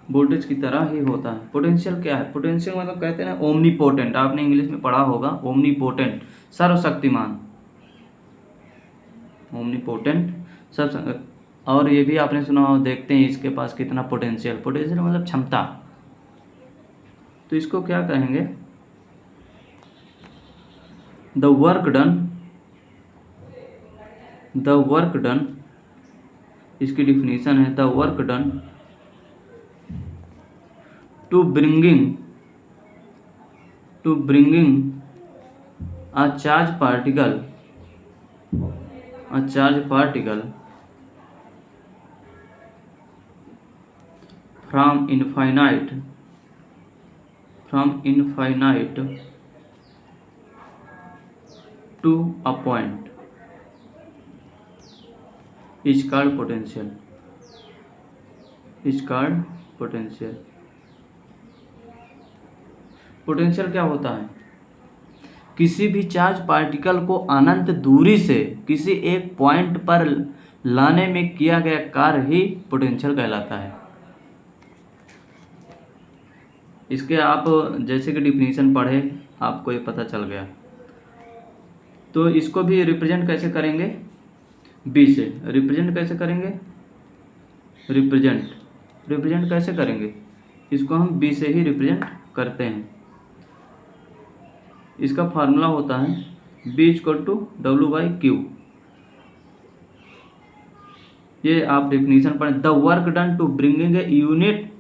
S1: वोल्टेज की तरह ही होता है। पोटेंशियल क्या है, पोटेंशियल मतलब कहते हैं ना ओमनीपोटेंट, आपने इंग्लिश में पढ़ा होगा ओमनीपोटेंट, सर्वशक्तिमान, ओमनीपोटेंट सब। और ये भी आपने सुना हो, देखते हैं इसके पास कितना पोटेंशियल, पोटेंशियल मतलब क्षमता। तो इसको क्या कहेंगे, द वर्क डन, इसकी डिफिनीशन है the work done to bringing a charge particle from infinite to a point is called potential, potential क्या होता है, किसी भी चार्ज पार्टिकल को अनंत दूरी से किसी एक पॉइंट पर लाने में किया गया कार्य ही पोटेंशियल कहलाता है। इसके आप जैसे कि डिफिनीशन पढ़े, आपको ये पता चल गया। तो इसको भी रिप्रेजेंट कैसे करेंगे, बी से रिप्रेजेंट कैसे करेंगे, रिप्रेजेंट कैसे करेंगे, इसको हम बी से ही रिप्रेजेंट करते हैं। इसका फार्मूला होता है B इक्वल टू W/Q। ये आप डेफिनेशन पढ़ें, the work done to bringing a unit,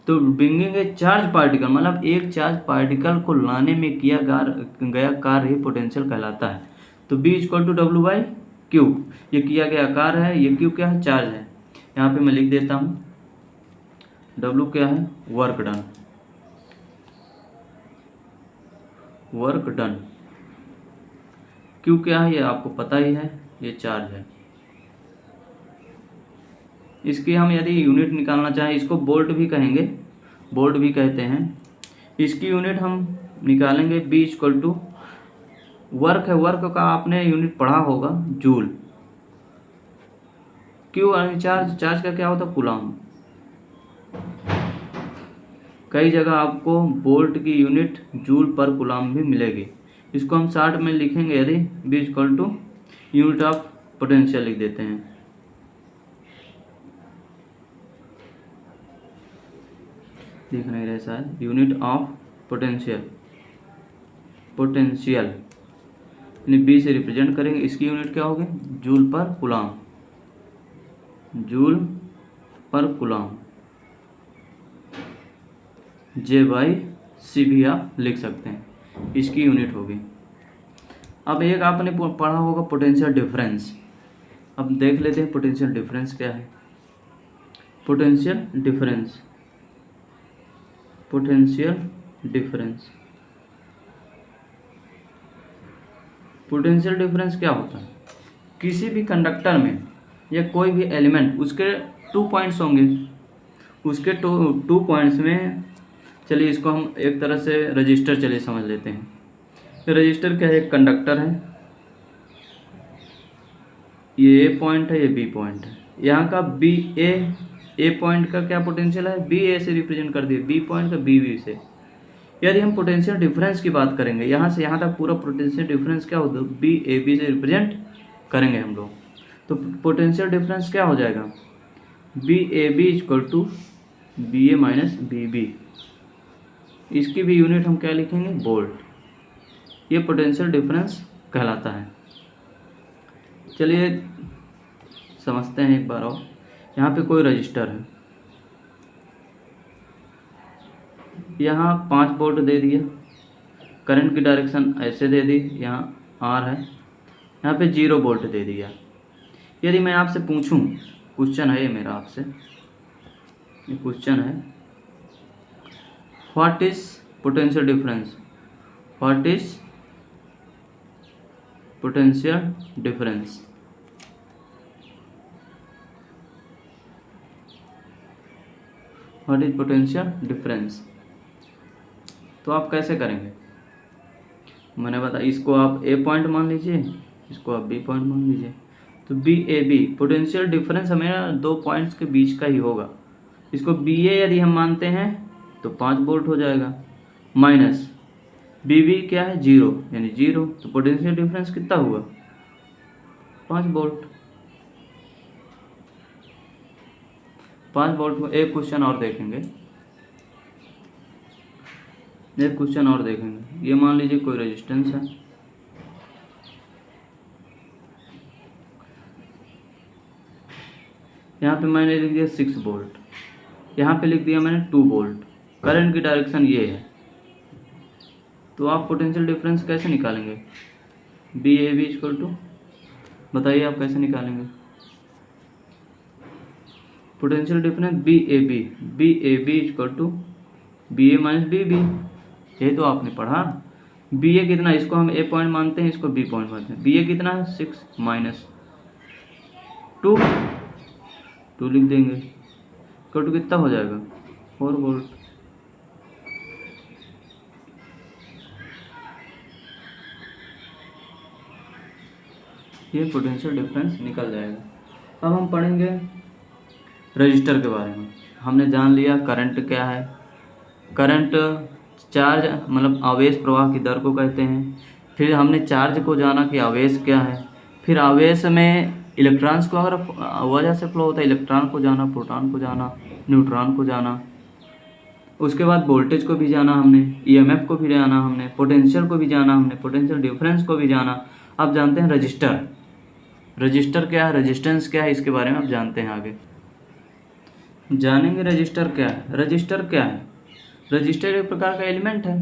S1: तो ब्रिंगिंग ए चार्ज पार्टिकल मतलब एक चार्ज पार्टिकल को लाने में किया गया कार्य ही पोटेंशियल कहलाता है। तो B इक्वल टू W/Q, ये किया गया कार्य है, ये Q क्या है, चार्ज है। यहाँ पे मैं लिख देता हूँ, W क्या है, वर्क डन, Q क्या है, ये आपको पता ही है, ये चार्ज है। इसकी हम यदि यूनिट निकालना चाहें, इसको वोल्ट भी कहेंगे, वोल्ट भी कहते हैं। इसकी यूनिट हम निकालेंगे B इक्वल टू वर्क है, वर्क का आपने यूनिट पढ़ा होगा जूल। Q चार्ज का क्या होता है, कूलम। कई जगह आपको वोल्ट की यूनिट जूल पर कूलम भी मिलेगी। इसको हम शॉर्ट में लिखेंगे, यदि B equal to unit of potential लिख देते हैं। दिख नहीं रहा शायद, यूनिट ऑफ पोटेंशियल यानी B से रिप्रेजेंट करेंगे। इसकी यूनिट क्या होगी, जूल पर कूलम, J/C भी आप लिख सकते हैं, इसकी यूनिट होगी। अब एक आपने पढ़ा होगा पोटेंशियल डिफरेंस। अब देख लेते हैं पोटेंशियल डिफरेंस क्या है। पोटेंशियल डिफरेंस क्या होता है, किसी भी कंडक्टर में या कोई भी एलिमेंट, उसके 2 पॉइंट्स होंगे, उसके 2 पॉइंट्स में, चलिए इसको हम एक तरह से रजिस्टर चलिए समझ लेते हैं। रजिस्टर क्या है, एक कंडक्टर है, ये A पॉइंट है, ये B पॉइंट है। यहाँ का A पॉइंट का क्या पोटेंशियल है, BA से रिप्रेजेंट कर दिए, B पॉइंट का BB से। यदि हम पोटेंशियल डिफरेंस की बात करेंगे, यहाँ से यहाँ तक पूरा पोटेंशियल डिफरेंस क्या होगा, BAB से रिप्रेजेंट करेंगे हम लोग। तो पोटेंशियल डिफरेंस क्या हो जाएगा, BAB equal to BA minus BB। इसकी भी यूनिट हम क्या लिखेंगे, वोल्ट। ये पोटेंशियल डिफरेंस कहलाता है। चलिए समझते हैं एक बार और। यहाँ पे कोई रजिस्टर है, यहाँ 5 वोल्ट दे दिया, करंट की डायरेक्शन ऐसे दे दी, यहाँ आर है, यहाँ पे 0 वोल्ट दे दिया। यदि मैं आपसे पूछूं, क्वेश्चन है ये मेरा आपसे, ये क्वेश्चन है, what is potential difference, what is potential difference, what is potential difference, तो आप कैसे करेंगे? मैंने बताया, इसको आप ए पॉइंट मान लीजिए, इसको आप बी पॉइंट मान लीजिए, तो B A B potential difference हमें 2 पॉइंट्स के बीच का ही होगा। इसको बी ए यदि हम मानते हैं तो 5 वोल्ट हो जाएगा, माइनस बी बी क्या है 0 यानी 0, तो पोटेंशियल डिफरेंस कितना हुआ 5 वोल्ट, 5 वोल्ट को। एक क्वेश्चन और देखेंगे, एक क्वेश्चन और देखेंगे। ये मान लीजिए कोई रेजिस्टेंस है, यहाँ पे मैंने लिख दिया 6 वोल्ट, यहाँ पे लिख दिया मैंने 2 वोल्ट, करंट की डायरेक्शन ये है, तो आप पोटेंशियल डिफरेंस कैसे निकालेंगे? B A B equal to, बताइए आप कैसे निकालेंगे potential difference? B A B equal to B A minus B B, ये तो आपने पढ़ा। बी ए कितना, इसको हम ए पॉइंट मानते हैं, इसको बी पॉइंट मानते हैं। बी ए कितना है 6 माइनस 2 लिख देंगे, इक्वल टू कितना हो जाएगा 4 वोल्ट। ये पोटेंशियल डिफरेंस निकल जाएगा। अब हम पढ़ेंगे रजिस्टर के बारे में। हमने जान लिया करंट क्या है, करंट चार्ज मतलब आवेश प्रवाह की दर को कहते हैं। फिर हमने चार्ज को जाना कि आवेश क्या है। फिर आवेश में इलेक्ट्रॉन्स को अगर वजह से फ्लो होता है, इलेक्ट्रॉन को जाना, प्रोटॉन को जाना, न्यूट्रॉन को जाना। उसके बाद वोल्टेज को भी जाना हमने, ईएमएफ को भी जाना हमने, पोटेंशियल को भी जाना हमने, पोटेंशियल डिफरेंस को भी जाना। अब जानते हैं रजिस्टर, रजिस्टर क्या है, रेजिस्टेंस क्या है, इसके बारे में आप जानते हैं आगे जानेंगे। रजिस्टर क्या है, रजिस्टर क्या है? रजिस्टर एक प्रकार का एलिमेंट है,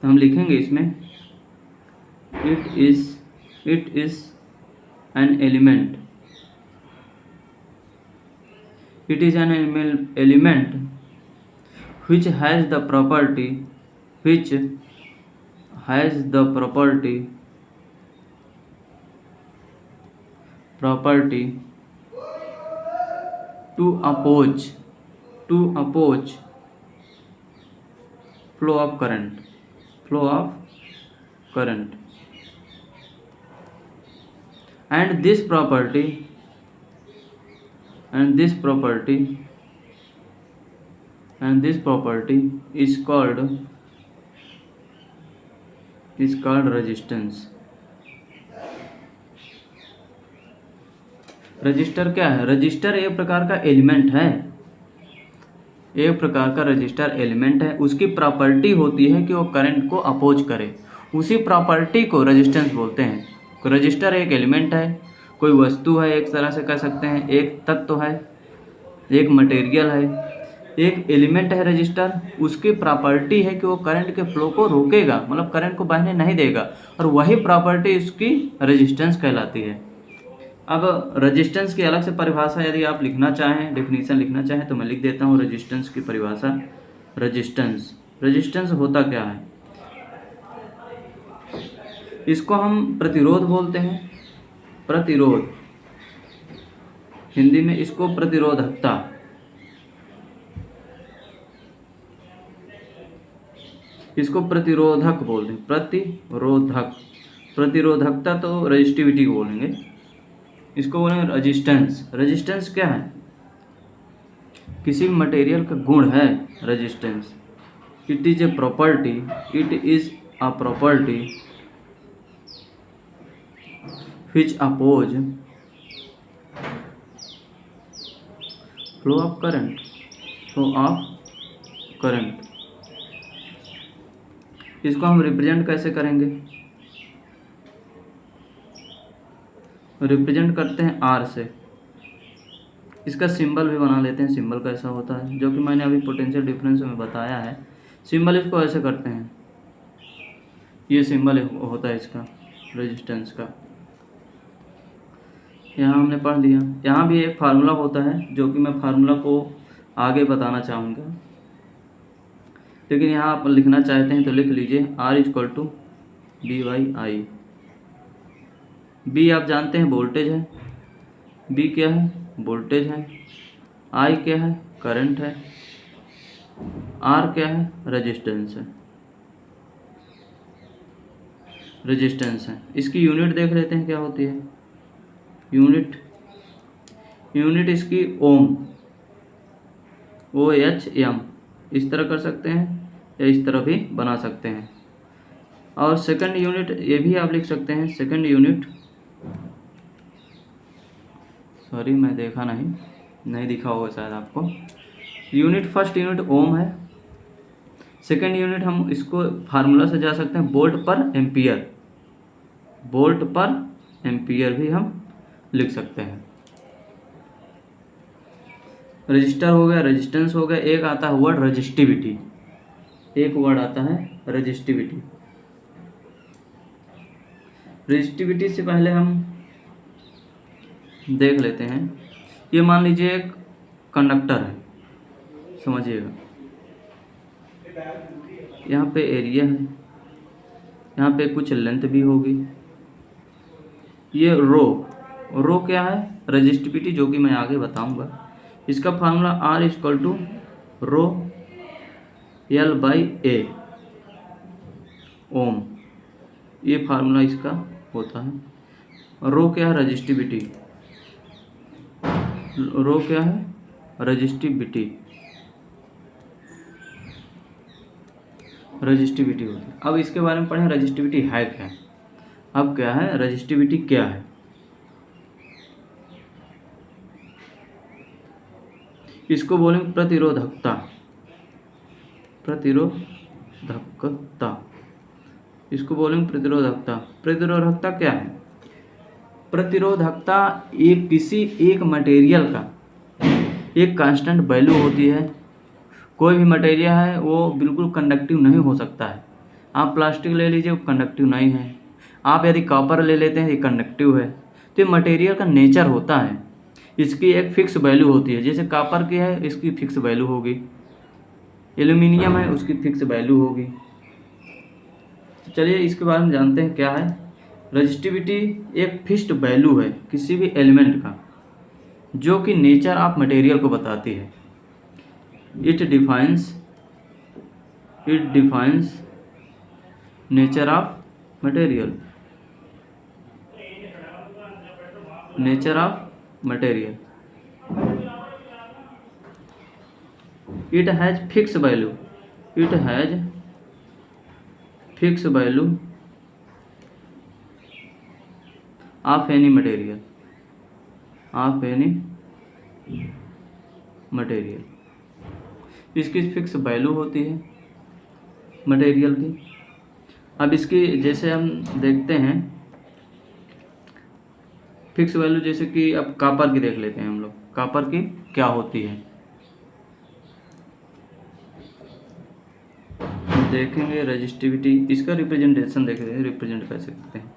S1: तो हम लिखेंगे इसमें it is an element, it is an element which has the property to oppose flow of current, and this property is called resistance। Register क्या है? रजिस्टर एक प्रकार का एलिमेंट है, एक प्रकार का रजिस्टर एलिमेंट है। उसकी प्रॉपर्टी होती है कि वो करंट को अपोज करे, उसी प्रॉपर्टी को रेजिस्टेंस बोलते हैं। रजिस्टर एक एलिमेंट है, कोई वस्तु है, एक तरह से कह सकते हैं, एक तत्व है, एक मटेरियल है, एक एलिमेंट है रजिस्टर। उसकी प्रॉपर्टी है कि वो करंट के फ्लो को रोकेगा, मतलब करंट को बहने नहीं देगा, और वही प्रॉपर्टी उसकी रेजिस्टेंस कहलाती है। अब रेजिस्टेंस की अलग से परिभाषा यदि आप लिखना चाहें, डेफिनेशन लिखना चाहें, तो मैं लिख देता हूँ रेजिस्टेंस की परिभाषा। रेजिस्टेंस होता क्या है? इसको हम प्रतिरोध बोलते हैं, प्रतिरोध, हिंदी में इसको प्रतिरोधकता। इसको प्रतिरोधक बोलते हैं, प्रतिरोधक, प्रतिरोधकता तो रेजिस्टिविटी को बोलेंगे, इसको बोलेंगे रेजिस्टेंस। रेजिस्टेंस क्या है? किसी मटेरियल का गुण है resistance. It is a property which oppose flow of current। इसको हम रिप्रेजेंट कैसे करेंगे? रिप्रेजेंट करते हैं आर से। इसका सिंबल भी बना लेते हैं। सिंबल कैसा होता है, जो कि मैंने अभी पोटेंशियल डिफरेंस में बताया है। सिंबल इसको ऐसे करते हैं, ये सिंबल होता है इसका रेजिस्टेंस का। यहाँ हमने पढ़ लिया। यहाँ भी एक फार्मूला होता है, जो कि मैं फार्मूला को आगे बताना चाहूँगा, लेकिन यहाँ आप लिखना चाहते हैं तो लिख लीजिए। R = B/I। B आप जानते हैं वोल्टेज है, B क्या है, वोल्टेज है, I क्या है, करंट है, R क्या है, रेजिस्टेंस है। रेजिस्टेंस है। इसकी यूनिट देख लेते हैं क्या होती है। यूनिट इसकी ओम, OHM इस तरह कर सकते हैं या इस तरह भी बना सकते हैं। और सेकंड यूनिट ये भी आप लिख सकते हैं। सेकंड यूनिट, सॉरी मैं देखा नहीं दिखा होगा शायद आपको। फर्स्ट यूनिट ओम है। सेकंड यूनिट हम इसको फार्मूला से जा सकते हैं, वोल्ट पर एम्पियर भी हम लिख सकते हैं। रजिस्टर हो गया, रेजिस्टेंस हो गया। एक आता है वर्ड रजिस्टिविटी, रजिस्टिविटी से पहले हम देख लेते हैं। ये मान लीजिए एक कंडक्टर है, समझिएगा। यहाँ पे एरिया है, यहाँ पे कुछ लेंथ भी होगी। ये रो क्या है, रजिस्टिविटी, जो कि मैं आगे बताऊंगा। इसका फार्मूला R = ρL/A ओम, ये फार्मूला इसका होता है। रो क्या है, रजिस्टिविटी। रजिस्टिविटी होती है। अब इसके बारे में पढ़ें, रजिस्टिविटी है क्या। अब क्या है रजिस्टिविटी, क्या है। इसको बोलेंगे प्रतिरोधकता। इसको बोलेंगे प्रतिरोधकता क्या है। प्रतिरोधकता किसी एक मटेरियल का एक कांस्टेंट वैल्यू होती है। कोई भी मटेरियल है वो बिल्कुल कंडक्टिव नहीं हो सकता है। आप प्लास्टिक ले लीजिए, वो कंडक्टिव नहीं है। आप यदि कॉपर ले लेते हैं, ये कंडक्टिव है। तो ये मटेरियल का नेचर होता है, इसकी एक फिक्स वैल्यू होती है। जैसे कॉपर की है, इसकी फिक्स वैल्यू होगी। एल्यूमिनियम है, उसकी फिक्स वैल्यू होगी। तो चलिए इसके बारे में जानते हैं क्या है। रजिस्टिविटी एक फिक्स्ड वैल्यू है किसी भी एलिमेंट का, जो कि नेचर ऑफ मटेरियल को बताती है। It defines nature of material. It has fixed value of any material इसकी फिक्स वैल्यू होती है मटेरियल की। अब इसकी जैसे हम देखते हैं फिक्स वैल्यू, जैसे कि अब कॉपर की देख लेते हैं हम लोग। कॉपर की क्या होती है देखेंगे। रजिस्टिविटी, इसका रिप्रेजेंटेशन देख रहे हैं। रिप्रेजेंट कैसे करते हैं,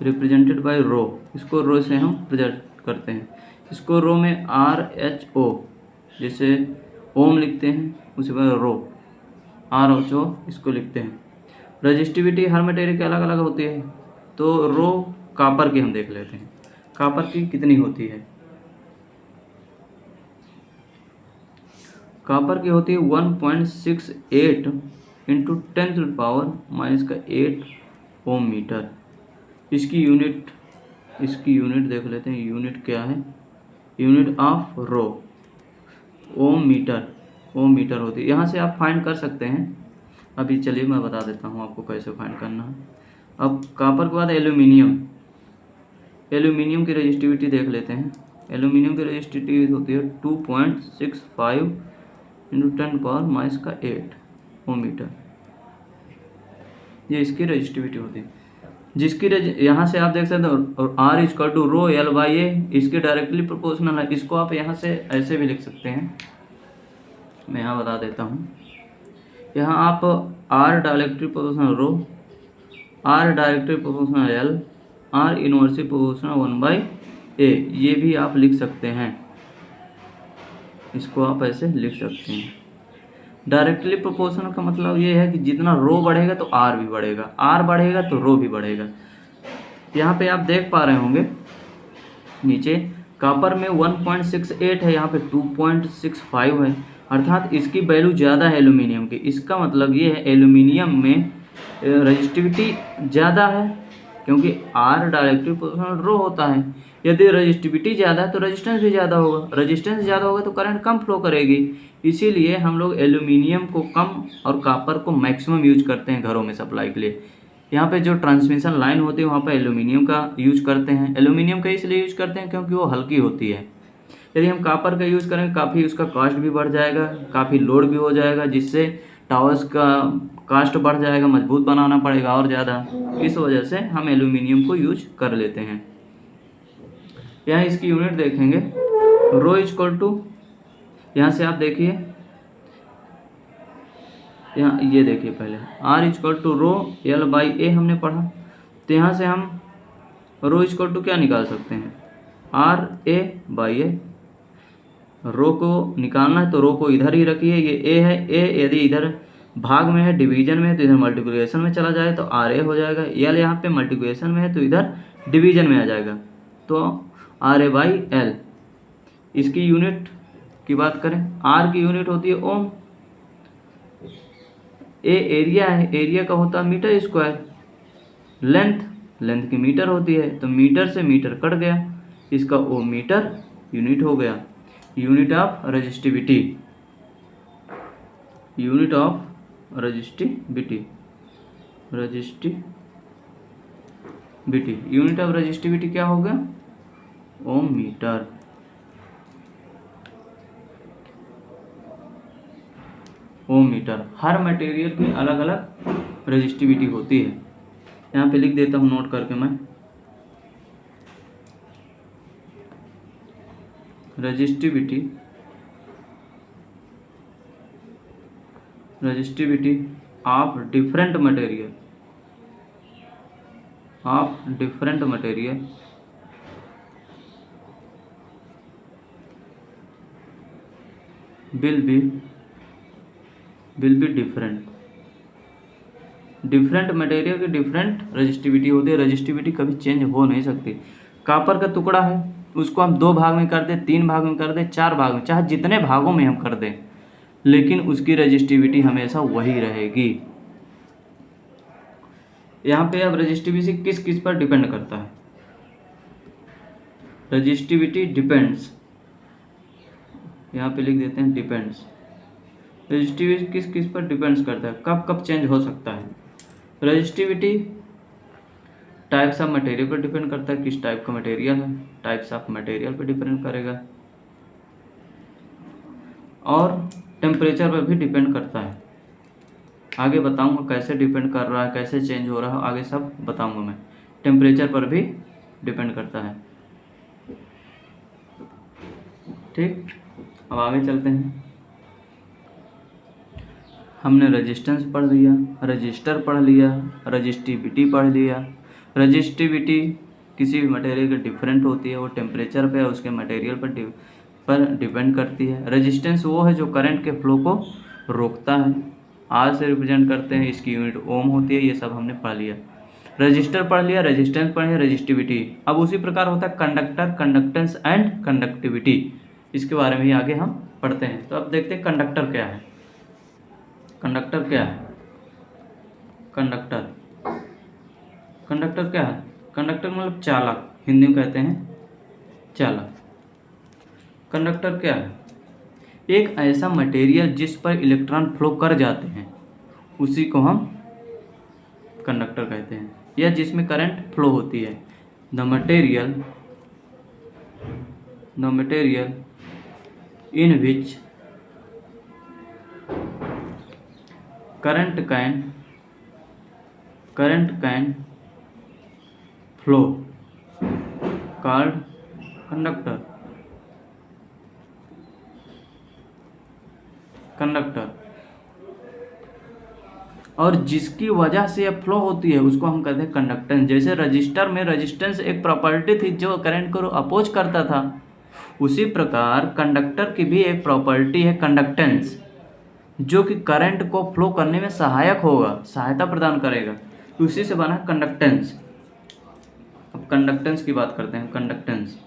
S1: रिप्रेजेंटेड बाय रो। इसको रो से हम प्रेजेंट करते हैं। इसको रो में RHO, जैसे ओम लिखते हैं उसी पर रो RHO इसको लिखते हैं। रजिस्टिविटी हर मटेरियल की अलग अलग होती है। तो रो कॉपर की हम देख लेते हैं। कॉपर की कितनी होती है। कॉपर की होती है 1.68 × 10⁻⁻8 ओम मीटर। इसकी यूनिट देख लेते हैं। यूनिट क्या है, unit of rho ohm metre होती है। यहाँ से आप फाइंड कर सकते हैं। अभी चलिए मैं बता देता हूँ आपको कैसे फाइंड करना है। अब कॉपर के बाद एल्यूमिनियम की रजिस्टिविटी देख लेते हैं। एल्यूमिनियम की रजिस्टिविटी होती है 2.65 × 10⁻⁸ ओम मीटर। ये इसकी रजिस्टिविटी होती है। जिसकी यहाँ से आप देख सकते हो R equal to rho L by A, इसके डायरेक्टली प्रोपोर्शनल है। इसको आप यहाँ से ऐसे भी लिख सकते हैं, मैं यहाँ बता देता हूँ। यहाँ आप R directly proportional rho, R directly proportional L, R inversely proportional 1/a, ये भी आप लिख सकते हैं। इसको आप ऐसे लिख सकते हैं। डायरेक्टली प्रोपोर्शनल का मतलब ये है कि जितना रो बढ़ेगा तो आर भी बढ़ेगा, आर बढ़ेगा तो रो भी बढ़ेगा। यहाँ पे आप देख पा रहे होंगे नीचे कॉपर में 1.68 है, यहाँ पे 2.65 है, अर्थात इसकी वैल्यू ज़्यादा है एल्यूमिनियम की। इसका मतलब ये है एल्यूमिनियम में रजिस्टिविटी ज़्यादा है, क्योंकि आर डायरेक्टली प्रोपोर्शनल रो होता है। यदि रजिस्टिविटी ज़्यादा है तो रेजिस्टेंस भी ज़्यादा होगा, रेजिस्टेंस ज़्यादा होगा तो करंट कम फ्लो करेगी। इसीलिए हम लोग एल्यूमिनियम को कम और कॉपर को मैक्सिमम यूज करते हैं घरों में सप्लाई के लिए। यहाँ पे जो ट्रांसमिशन लाइन होती है वहाँ पे एल्यूमिनियम का यूज करते हैं। एल्यूमिनियम का इसलिए यूज करते हैं क्योंकि वो हल्की होती है। यदि हम कॉपर का यूज़ करेंगे काफ़ी उसका कॉस्ट भी बढ़ जाएगा, काफ़ी लोड भी हो जाएगा, जिससे टावर्स का कॉस्ट बढ़ जाएगा, मजबूत बनाना पड़ेगा और ज़्यादा। इस वजह से हम एल्यूमिनियम को यूज कर लेते हैं। यहाँ इसकी यूनिट देखेंगे, रो इक्वल टू, यहाँ से आप देखिए, यहाँ ये देखिए पहले R equal to rho L by A हमने पढ़ा, तो यहाँ से हम रो इक्वल टू क्या निकाल सकते हैं, आर ए बाई ए। रो को निकालना है तो रो को इधर ही रखिए, ये ए है, ए यदि इधर भाग में है, डिवीजन में है, तो इधर मल्टीप्लिकेशन में चला जाए तो आर ए हो जाएगा। एल यहाँ पे मल्टीप्लिकेशन में है तो इधर डिवीजन में आ जाएगा, तो आर ए बाई एल। इसकी यूनिट की बात करें, आर की यूनिट होती है ओम, ए एरिया है, एरिया का होता है मीटर स्क्वायर, लेंथ की मीटर होती है, तो मीटर से मीटर कट गया, इसका ओ मीटर यूनिट हो गया। Unit of resistivity, unit of resistivity, unit of resistivity क्या हो गया, ओम मीटर। ओम मीटर। हर मटेरियल की अलग अलग रजिस्टिविटी होती है। यहाँ पे लिख देता हूँ नोट करके मैं, resistivity of different material, will be different material की डिफरेंट रजिस्टिविटी होती है। रजिस्टिविटी कभी चेंज हो नहीं सकती। कॉपर का टुकड़ा है, उसको हम 2 भाग में कर दें, 3 भाग में कर दें, 4 भाग में, चाहे जितने भागों में हम कर दें, लेकिन उसकी रजिस्टिविटी हमेशा वही रहेगी। यहाँ पे अब रजिस्टिविटी किस किस पर डिपेंड करता है, रजिस्टिविटी डिपेंड्स, यहाँ पे लिख देते हैं डिपेंड्स। रजिस्टिविटी किस किस पर डिपेंड्स करता है, कब कब चेंज हो सकता है। रजिस्टिविटी टाइप्स ऑफ मटेरियल पर डिपेंड करता है, किस टाइप का मटेरियल है, टाइप्स ऑफ मटेरियल पर डिपेंड करेगा, और टेम्परेचर पर भी डिपेंड करता है। आगे बताऊंगा कैसे डिपेंड कर रहा है, कैसे चेंज हो रहा है, आगे सब बताऊंगा मैं। टेम्परेचर पर भी डिपेंड करता है। ठीक, अब आगे चलते हैं। हमने रेजिस्टेंस पढ़ लिया, रजिस्टर पढ़ लिया, रजिस्टिविटी पढ़ लिया। रजिस्टिविटी किसी भी मटेरियल की डिफरेंट होती है, वो टेम्परेचर पे उसके मटेरियल पर डिपेंड करती है। रेजिस्टेंस वो है जो करंट के फ्लो को रोकता है, आर से रिप्रेजेंट करते हैं, इसकी यूनिट ओम होती है। ये सब हमने पढ़ लिया। रजिस्टर पढ़ लिया, रेजिस्टेंस पढ़ लिया, रजिस्टिविटी। अब उसी प्रकार होता है कंडक्टर, कंडक्टेंस एंड कंडक्टिविटी। इसके बारे में ही आगे हम पढ़ते हैं। तो अब देखते हैं कंडक्टर क्या है। कंडक्टर क्या है, कंडक्टर क्या है, कंडक्टर मतलब चालक, हिंदी में कहते हैं चालक। कंडक्टर क्या है, एक ऐसा मटेरियल जिस पर इलेक्ट्रॉन फ्लो कर जाते हैं उसी को हम कंडक्टर कहते हैं, या जिसमें करंट फ्लो होती है। The material in which current can flow called conductor. और जिसकी वजह से यह फ्लो होती है उसको हम कहते हैं कंडक्टेंस। जैसे रजिस्टर में रेजिस्टेंस एक प्रॉपर्टी थी जो करंट को अपोज करता था, उसी प्रकार कंडक्टर की भी एक प्रॉपर्टी है कंडक्टेंस, जो कि करंट को फ्लो करने में सहायक होगा, सहायता प्रदान करेगा, उसी से बना कंडक्टेंस। अब कंडक्टेंस की बात करते हैं। कंडक्टेंस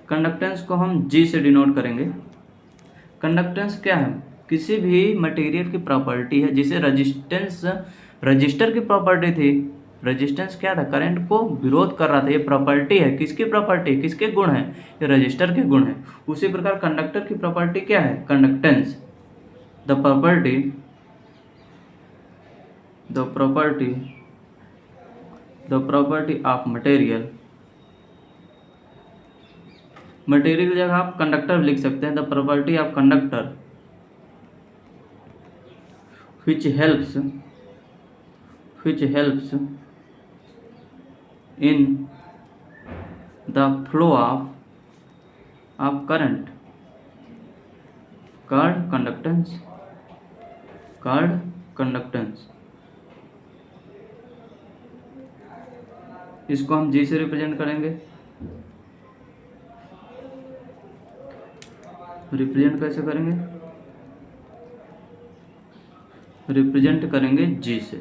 S1: कंडक्टेंस को हम G से डिनोट करेंगे। कंडक्टेंस क्या है? किसी भी मटेरियल की प्रॉपर्टी है, जिसे रजिस्टर की प्रॉपर्टी थी। रेजिस्टेंस क्या था? करंट को विरोध कर रहा था। ये प्रॉपर्टी है, किसकी प्रॉपर्टी? किसके गुण है? ये रजिस्टर के गुण है। उसी प्रकार कंडक्टर की प्रॉपर्टी क्या है? Conductance. The property of material की जगह आप कंडक्टर लिख सकते हैं। The property of conductor which helps in the flow of current called conductance। इसको हम G से रिप्रेजेंट करेंगे। रिप्रेजेंट कैसे करेंगे? रिप्रेजेंट करेंगे G से।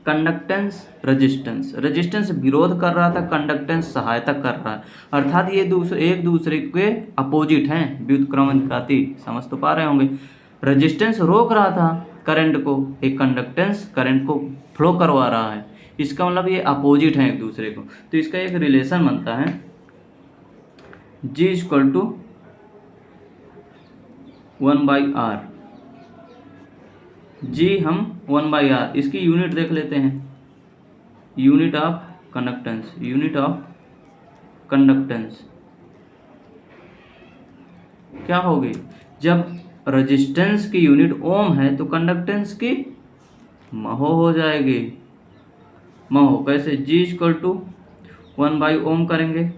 S1: कंडक्टेंस रेजिस्टेंस विरोध कर रहा था, कंडक्टेंस सहायता कर रहा है, अर्थात ये एक दूसरे के अपोजिट हैं, व्युत्क्रमानुपाती। समझ तो पा रहे होंगे। रेजिस्टेंस रोक रहा था करंट को, एक कंडक्टेंस करंट को फ्लो करवा रहा है। इसका मतलब ये अपोजिट हैं एक दूसरे को। तो इसका एक रिलेशन बनता है G = 1/R। G हम 1/R, इसकी यूनिट देख लेते हैं। यूनिट ऑफ कंडक्टेंस क्या होगी? जब रेजिस्टेंस की यूनिट ओम है तो कंडक्टेंस की महो हो जाएगी। महो कैसे? G = 1/ओम करेंगे।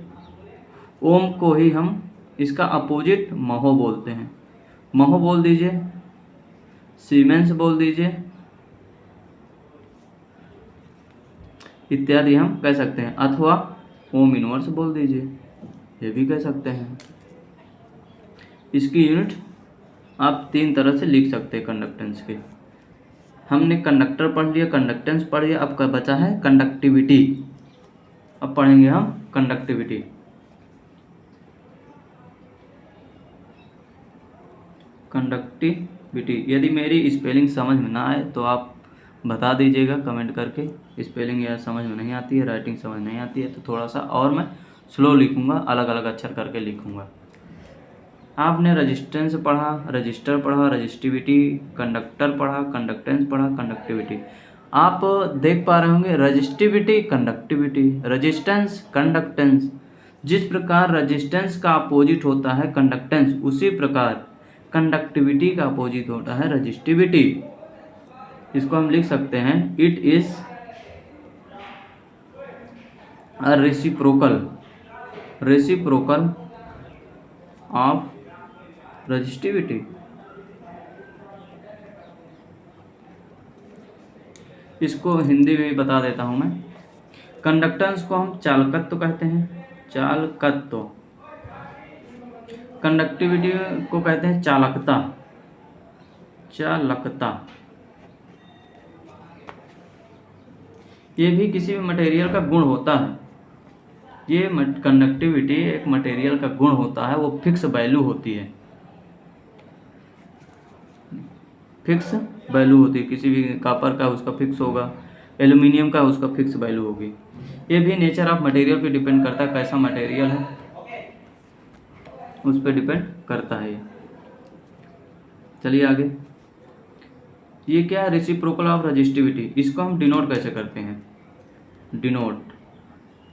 S1: ओम को ही हम इसका अपोजिट महो बोलते हैं। महो बोल दीजिए, सीमेंस बोल दीजिए, इत्यादि हम कह सकते हैं, अथवा ओम इनवर्स बोल दीजिए, ये भी कह सकते हैं। इसकी यूनिट आप 3 तरह से लिख सकते हैं कंडक्टेंस के। हमने कंडक्टर पढ़ लिया, कंडक्टेंस पढ़ लिया, अब बचा है कंडक्टिविटी। अब पढ़ेंगे हम कंडक्टिविटी। यदि मेरी स्पेलिंग समझ में ना आए तो आप बता दीजिएगा कमेंट करके। स्पेलिंग यार समझ में नहीं आती है, राइटिंग समझ नहीं आती है, तो थोड़ा सा और मैं स्लो लिखूँगा, अलग अलग अक्षर करके लिखूँगा। आपने रेजिस्टेंस पढ़ा, रजिस्टर पढ़ा, रजिस्टिविटी, कंडक्टर पढ़ा, कंडक्टेंस पढ़ा, कंडक्टिविटी। आप देख पा रहे होंगे रजिस्टिविटी, कंडक्टिविटी, रेजिस्टेंस, कंडक्टेंस। जिस प्रकार रेजिस्टेंस का अपोजिट होता है कंडक्टेंस, उसी प्रकार कंडक्टिविटी का अपोजिट होता है रजिस्टिविटी। इसको हम लिख सकते हैं it is a reciprocal of resistivity. इसको हिंदी में बता देता हूं मैं। कंडक्टेंस को हम चालकत्व कहते हैं, चालकत्व। कंडक्टिविटी को कहते हैं चालकता। ये भी किसी भी मटेरियल का गुण होता है। ये कंडक्टिविटी एक मटेरियल का गुण होता है, वो फिक्स वैल्यू होती है। किसी भी कॉपर का उसका फिक्स होगा, एल्युमिनियम का उसका फिक्स वैल्यू होगी। ये भी नेचर ऑफ मटेरियल पे डिपेंड करता है, कैसा मटेरियल है उस पर डिपेंड करता है। चलिए आगे। ये क्या है? Reciprocal of resistivity. इसको हम डिनोट कैसे करते हैं?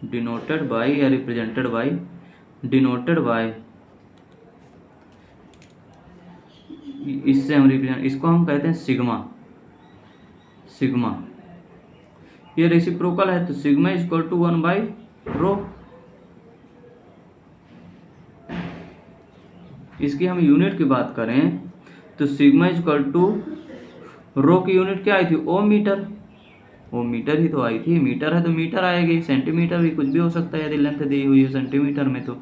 S1: डिनोटेड बाय या रिप्रेजेंटेड बाय, डिनोटेड बाय इससे हम रिप्रेजेंट, इसको हम कहते हैं सिग्मा। सिग्मा ये रेसिप्रोकल है, तो सिग्मा इज इक्वल टू 1/ρ। इसकी हम यूनिट की बात करें तो सिग्मा इज इक्वल टू ρ की यूनिट क्या आई थी, ओ मीटर। वो मीटर ही तो आई थी, मीटर है तो मीटर आएगी, सेंटीमीटर भी कुछ भी हो सकता है यदि लेंथ दी हुई है सेंटीमीटर में। तो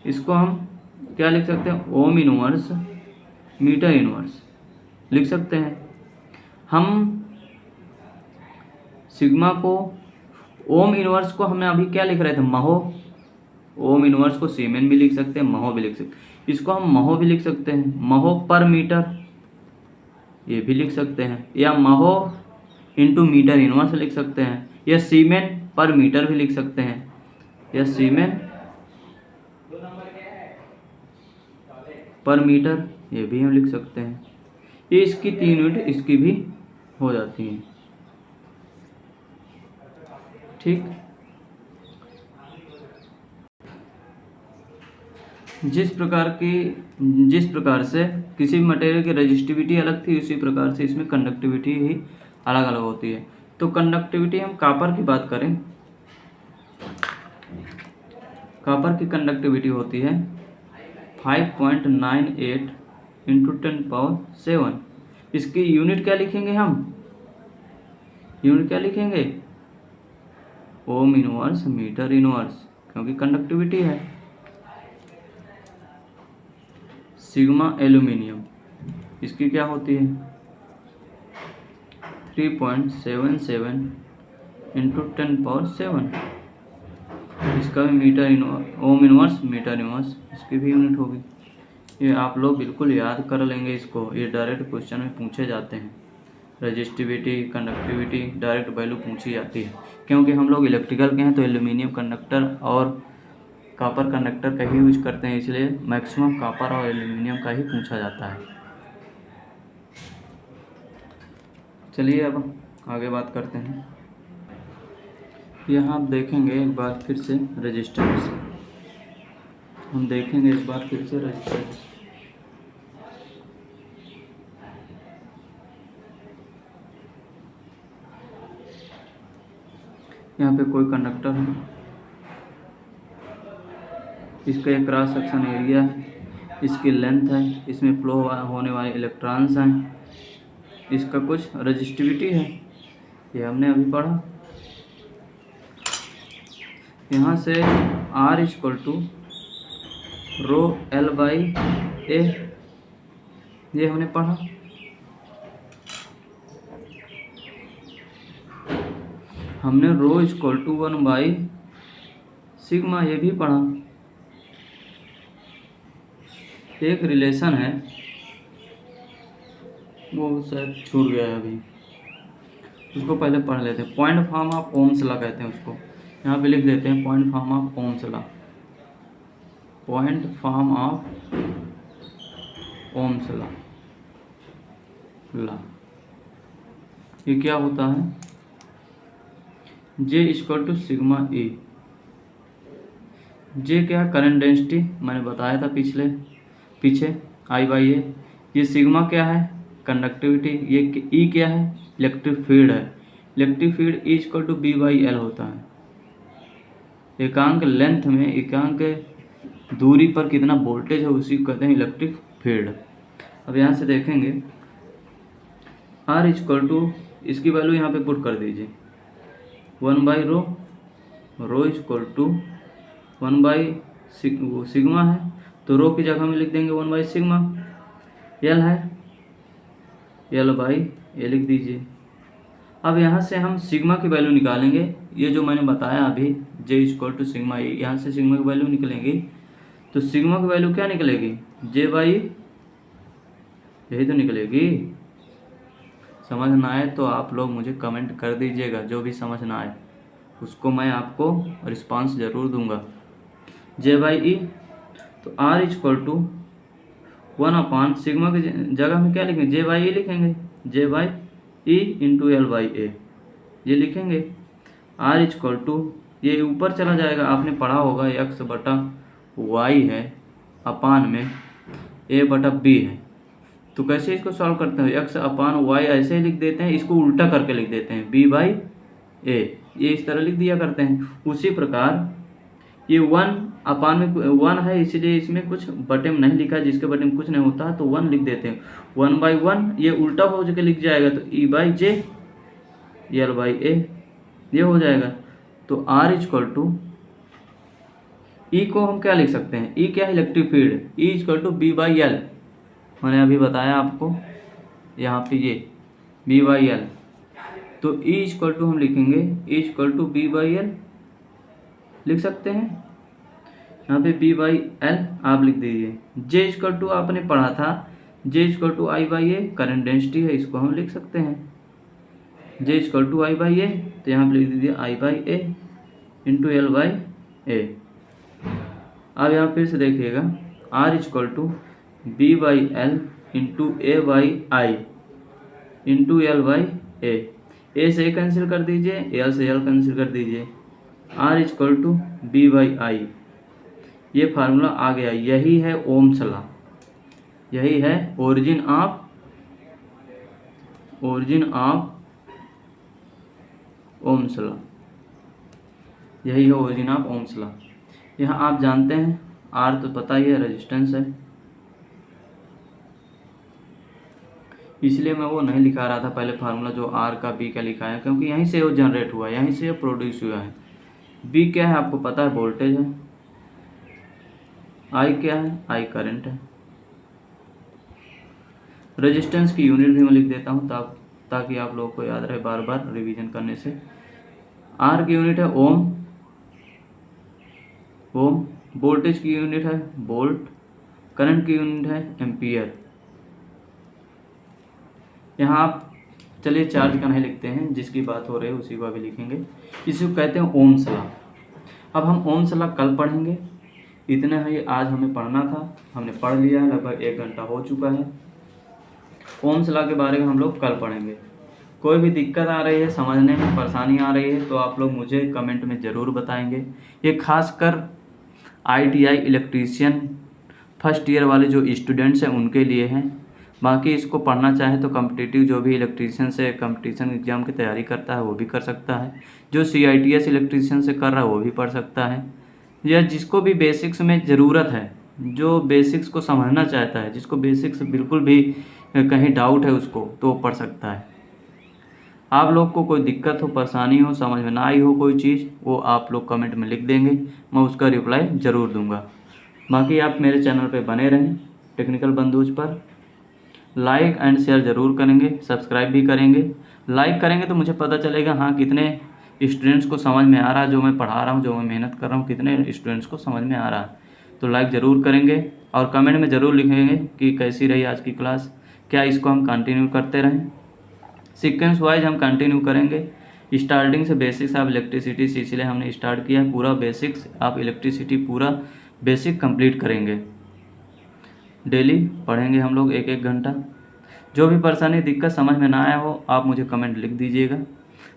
S1: इसको हम क्या लिख सकते हैं, ओम इनवर्स मीटर इनवर्स लिख सकते हैं। हम सिग्मा को, ओम इनवर्स को हमने अभी क्या लिख रहे थे, महो। ओम इनवर्स को सीमेन भी लिख सकते हैं, महो भी लिख सकते हैं। इसको हम महो भी लिख सकते हैं, महो पर मीटर ये भी लिख सकते हैं, या महो इंटू मीटर इनवर्स लिख सकते हैं, या सीमेन पर मीटर भी लिख सकते हैं, या सीमेन पर मीटर ये भी हम लिख सकते हैं। ये इसकी 3 यूनिट इसकी भी हो जाती हैं। ठीक, जिस प्रकार से किसी भी मटेरियल की रेजिस्टिविटी अलग थी, उसी प्रकार से इसमें कंडक्टिविटी ही अलग अलग होती है। तो कंडक्टिविटी हम कॉपर की बात करें, कॉपर की कंडक्टिविटी होती है 5.98 इंटू 10⁻7। इसकी यूनिट क्या लिखेंगे हम, यूनिट क्या लिखेंगे, ओम इनवर्स मीटर इनवर्स, क्योंकि कंडक्टिविटी है। सिग्मा एल्यूमिनियम, इसकी क्या होती है 3.77 इंटू 10⁻7। इसका भी ओम इनवर्स मीटर इनवर्स, इसकी भी यूनिट होगी। ये आप लोग बिल्कुल याद कर लेंगे इसको, ये डायरेक्ट क्वेश्चन में पूछे जाते हैं। रेजिस्टिविटी कंडक्टिविटी डायरेक्ट वैल्यू पूछी जाती है, क्योंकि हम लोग इलेक्ट्रिकल के हैं तो एल्यूमिनियम कंडक्टर और कॉपर कंडक्टर का ही यूज करते हैं, इसलिए मैक्सिमम कॉपर और एल्यूमिनियम का ही पूछा जाता है। चलिए अब आगे बात करते हैं। यहाँ आप देखेंगे एक बार फिर से रेजिस्टेंस, हम देखेंगे इस बार फिर से रेजिस्टेंस। यहाँ पे कोई कंडक्टर है, इसका एक क्रॉस सेक्शन एरिया है, इसकी लेंथ है, इसमें फ्लो होने वाले इलेक्ट्रॉन्स हैं, इसका कुछ रेजिस्टिविटी है, ये हमने अभी पढ़ा। यहाँ से R इक्वल टू ρL/A, ये हमने पढ़ा। हमने ρ इक्वल टू 1/σ, ये भी पढ़ा। एक रिलेशन है, वो शायद छूट गया है अभी, उसको पहले पढ़ लेते हैं। Point form of Ohm's law कहते हैं उसको, यहाँ पे लिख देते हैं point form of Ohm's law. Point form of Ohm's law, ये क्या होता है, J equal to sigma E। J क्या है, करंट डेंसिटी, मैंने बताया था पीछे I/A। ये सिग्मा क्या है, कंडक्टिविटी। ये E क्या है, इलेक्ट्रिक फील्ड है। Electric field E equal to B/L होता है। एकांक लेंथ में, एकांक दूरी पर कितना वोल्टेज है उसी को कहते हैं इलेक्ट्रिक फील्ड। अब यहाँ से देखेंगे R इक्वल टू, इसकी वैल्यू यहाँ पे पुट कर दीजिए 1/ρ, ρ इक्वल टू 1/σ है, तो ρ की जगह में लिख देंगे 1/σ। L है, L/A लिख दीजिए। अब यहाँ से हम सिग्मा की वैल्यू निकालेंगे, ये जो मैंने बताया अभी J equal to sigma E, यहाँ से सिग्मा की वैल्यू निकलेंगी, तो सिग्मा की वैल्यू क्या निकलेगी, J/E, यही तो निकलेगी। समझ ना आए तो आप लोग मुझे कमेंट कर दीजिएगा, जो भी समझ ना आए उसको मैं आपको रिस्पांस ज़रूर दूंगा। J/E, तो R इक्वल टू 1/, सिग्मा की जगह में क्या लिखेंगे, J/E लिखेंगे, J/E इंटू L/A ये लिखेंगे। R इक्वल टू, ये ऊपर चला जाएगा, आपने पढ़ा होगा x/y है अपान में ए बटा बी है। तो कैसे इसको सॉल्व करते हैं, एक्स अपान वाई ऐसे ही लिख देते हैं, इसको उल्टा करके लिख देते हैं बी बाई ए, ये इस तरह लिख दिया करते हैं। उसी प्रकार ये 1 अपान में 1 है, इसलिए इसमें कुछ बटे में नहीं लिखा है, जिसके बटे में कुछ नहीं होता है तो 1 लिख देते हैं। 1/1 ये उल्टा हो के लिख जाएगा तो ई बाई जे एल बाई ए, ये हो जाएगा। तो आर इक्वल टू ई को हम क्या लिख सकते हैं, ई क्या है, electric field, E equal to B by L, मैंने अभी बताया आपको यहाँ पे ये बी बाई एल। तो ई इक्वल टू हम लिखेंगे E equal to B by L लिख सकते हैं, यहाँ पे बी बाई एल आप लिख दीजिए। जे इक्वल टू आपने पढ़ा था, J equal to I by A current density है, इसको हम लिख सकते हैं J equal to I by A, तो यहाँ पे लिख दीजिए I by A into L by A. अब यहाँ फिर से देखिएगा R equal to B by L into A by I into L by A से कैंसिल कर दीजिए, एल से एल कैंसिल कर दीजिए, R equal to B by I, ये फार्मूला आ गया। यही है ओम्स लॉ, यही है ओरिजिन ऑफ ओम्स लॉ, यही है ओरिजिन ऑफ ओम्स लॉ। यहाँ आप जानते हैं आर तो पता ही है, रेजिस्टेंस है, इसलिए मैं वो नहीं लिखा रहा था पहले फार्मूला जो आर का बी का लिखा है, क्योंकि यहीं से वो जनरेट हुआ है, यहीं से प्रोड्यूस हुआ है। बी क्या है आपको पता है, वोल्टेज है। आई क्या है, आई करंट है। रेजिस्टेंस की यूनिट भी मैं लिख देता हूँ ताकि आप लोगों को याद रहे बार बार रिवीजन करने से। आर की यूनिट है ओम, वोल्टेज की यूनिट है वोल्ट, करंट की यूनिट है एम्पियर। यहाँ आप चलिए चार्ज का नहीं लिखते हैं, जिसकी बात हो रही है उसी को अभी लिखेंगे, इसको कहते हैं ओम्स लॉ। अब हम ओम्स लॉ कल पढ़ेंगे, इतना ही आज हमें पढ़ना था, हमने पढ़ लिया, लगभग 1 घंटा हो चुका है। ओम्स लॉ के बारे में हम लोग कल पढ़ेंगे। कोई भी दिक्कत आ रही है, समझने में परेशानी आ रही है, तो आप लोग मुझे कमेंट में ज़रूर बताएंगे। ये खासकर ITI इलेक्ट्रीशियन फर्स्ट ईयर वाले जो स्टूडेंट्स हैं उनके लिए हैं। बाकी इसको पढ़ना चाहे तो कॉम्पिटिटिव जो भी इलेक्ट्रीशियन से कंपटीशन एग्जाम की तैयारी करता है वो भी कर सकता है, जो CITS इलेक्ट्रीशियन से कर रहा है वो भी पढ़ सकता है, या जिसको भी बेसिक्स में ज़रूरत है, जो बेसिक्स को समझना चाहता है, जिसको बेसिक्स बिल्कुल भी कहीं डाउट है उसको, तो वो पढ़ सकता है। आप लोग को कोई दिक्कत हो, परेशानी हो, समझ में ना आई हो कोई चीज़, वो आप लोग कमेंट में लिख देंगे, मैं उसका रिप्लाई ज़रूर दूंगा। बाकी आप मेरे चैनल पे बने रहें टेक्निकल बंधुज पर, लाइक एंड शेयर ज़रूर करेंगे, सब्सक्राइब भी करेंगे। लाइक करेंगे तो मुझे पता चलेगा हाँ कितने स्टूडेंट्स को समझ में आ रहा है, जो मैं पढ़ा रहा हूँ, जो मैं मेहनत कर रहा हूँ, कितने स्टूडेंट्स को समझ में आ रहा है। तो लाइक ज़रूर करेंगे और कमेंट में ज़रूर लिखेंगे कि कैसी रही आज की क्लास, क्या इसको हम कंटिन्यू करते रहें। सीक्वेंस वाइज हम कंटिन्यू करेंगे, स्टार्टिंग से बेसिक्स ऑफ इलेक्ट्रिसिटी, इसलिए हमने स्टार्ट किया है, पूरा बेसिक्स ऑफ इलेक्ट्रिसिटी पूरा बेसिक कंप्लीट करेंगे। डेली पढ़ेंगे हम लोग 1-1 घंटा। जो भी परेशानी दिक्कत समझ में ना आया हो आप मुझे कमेंट लिख दीजिएगा,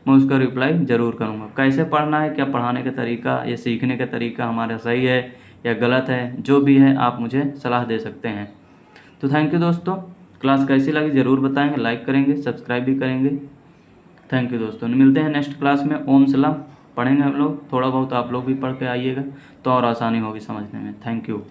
S1: मैं उसका रिप्लाई ज़रूर करूँगा। कैसे पढ़ना है, क्या पढ़ाने का तरीका या सीखने का तरीका हमारा सही है या गलत है, जो भी है आप मुझे सलाह दे सकते हैं। तो थैंक यू दोस्तों, क्लास कैसी लगी ज़रूर बताएंगे, लाइक करेंगे, सब्सक्राइब भी करेंगे। थैंक यू दोस्तों, मिलते हैं नेक्स्ट क्लास में। ओम्स लॉ पढ़ेंगे हम लोग, थोड़ा बहुत आप लोग भी पढ़ के आइएगा तो और आसानी होगी समझने में। Thank you.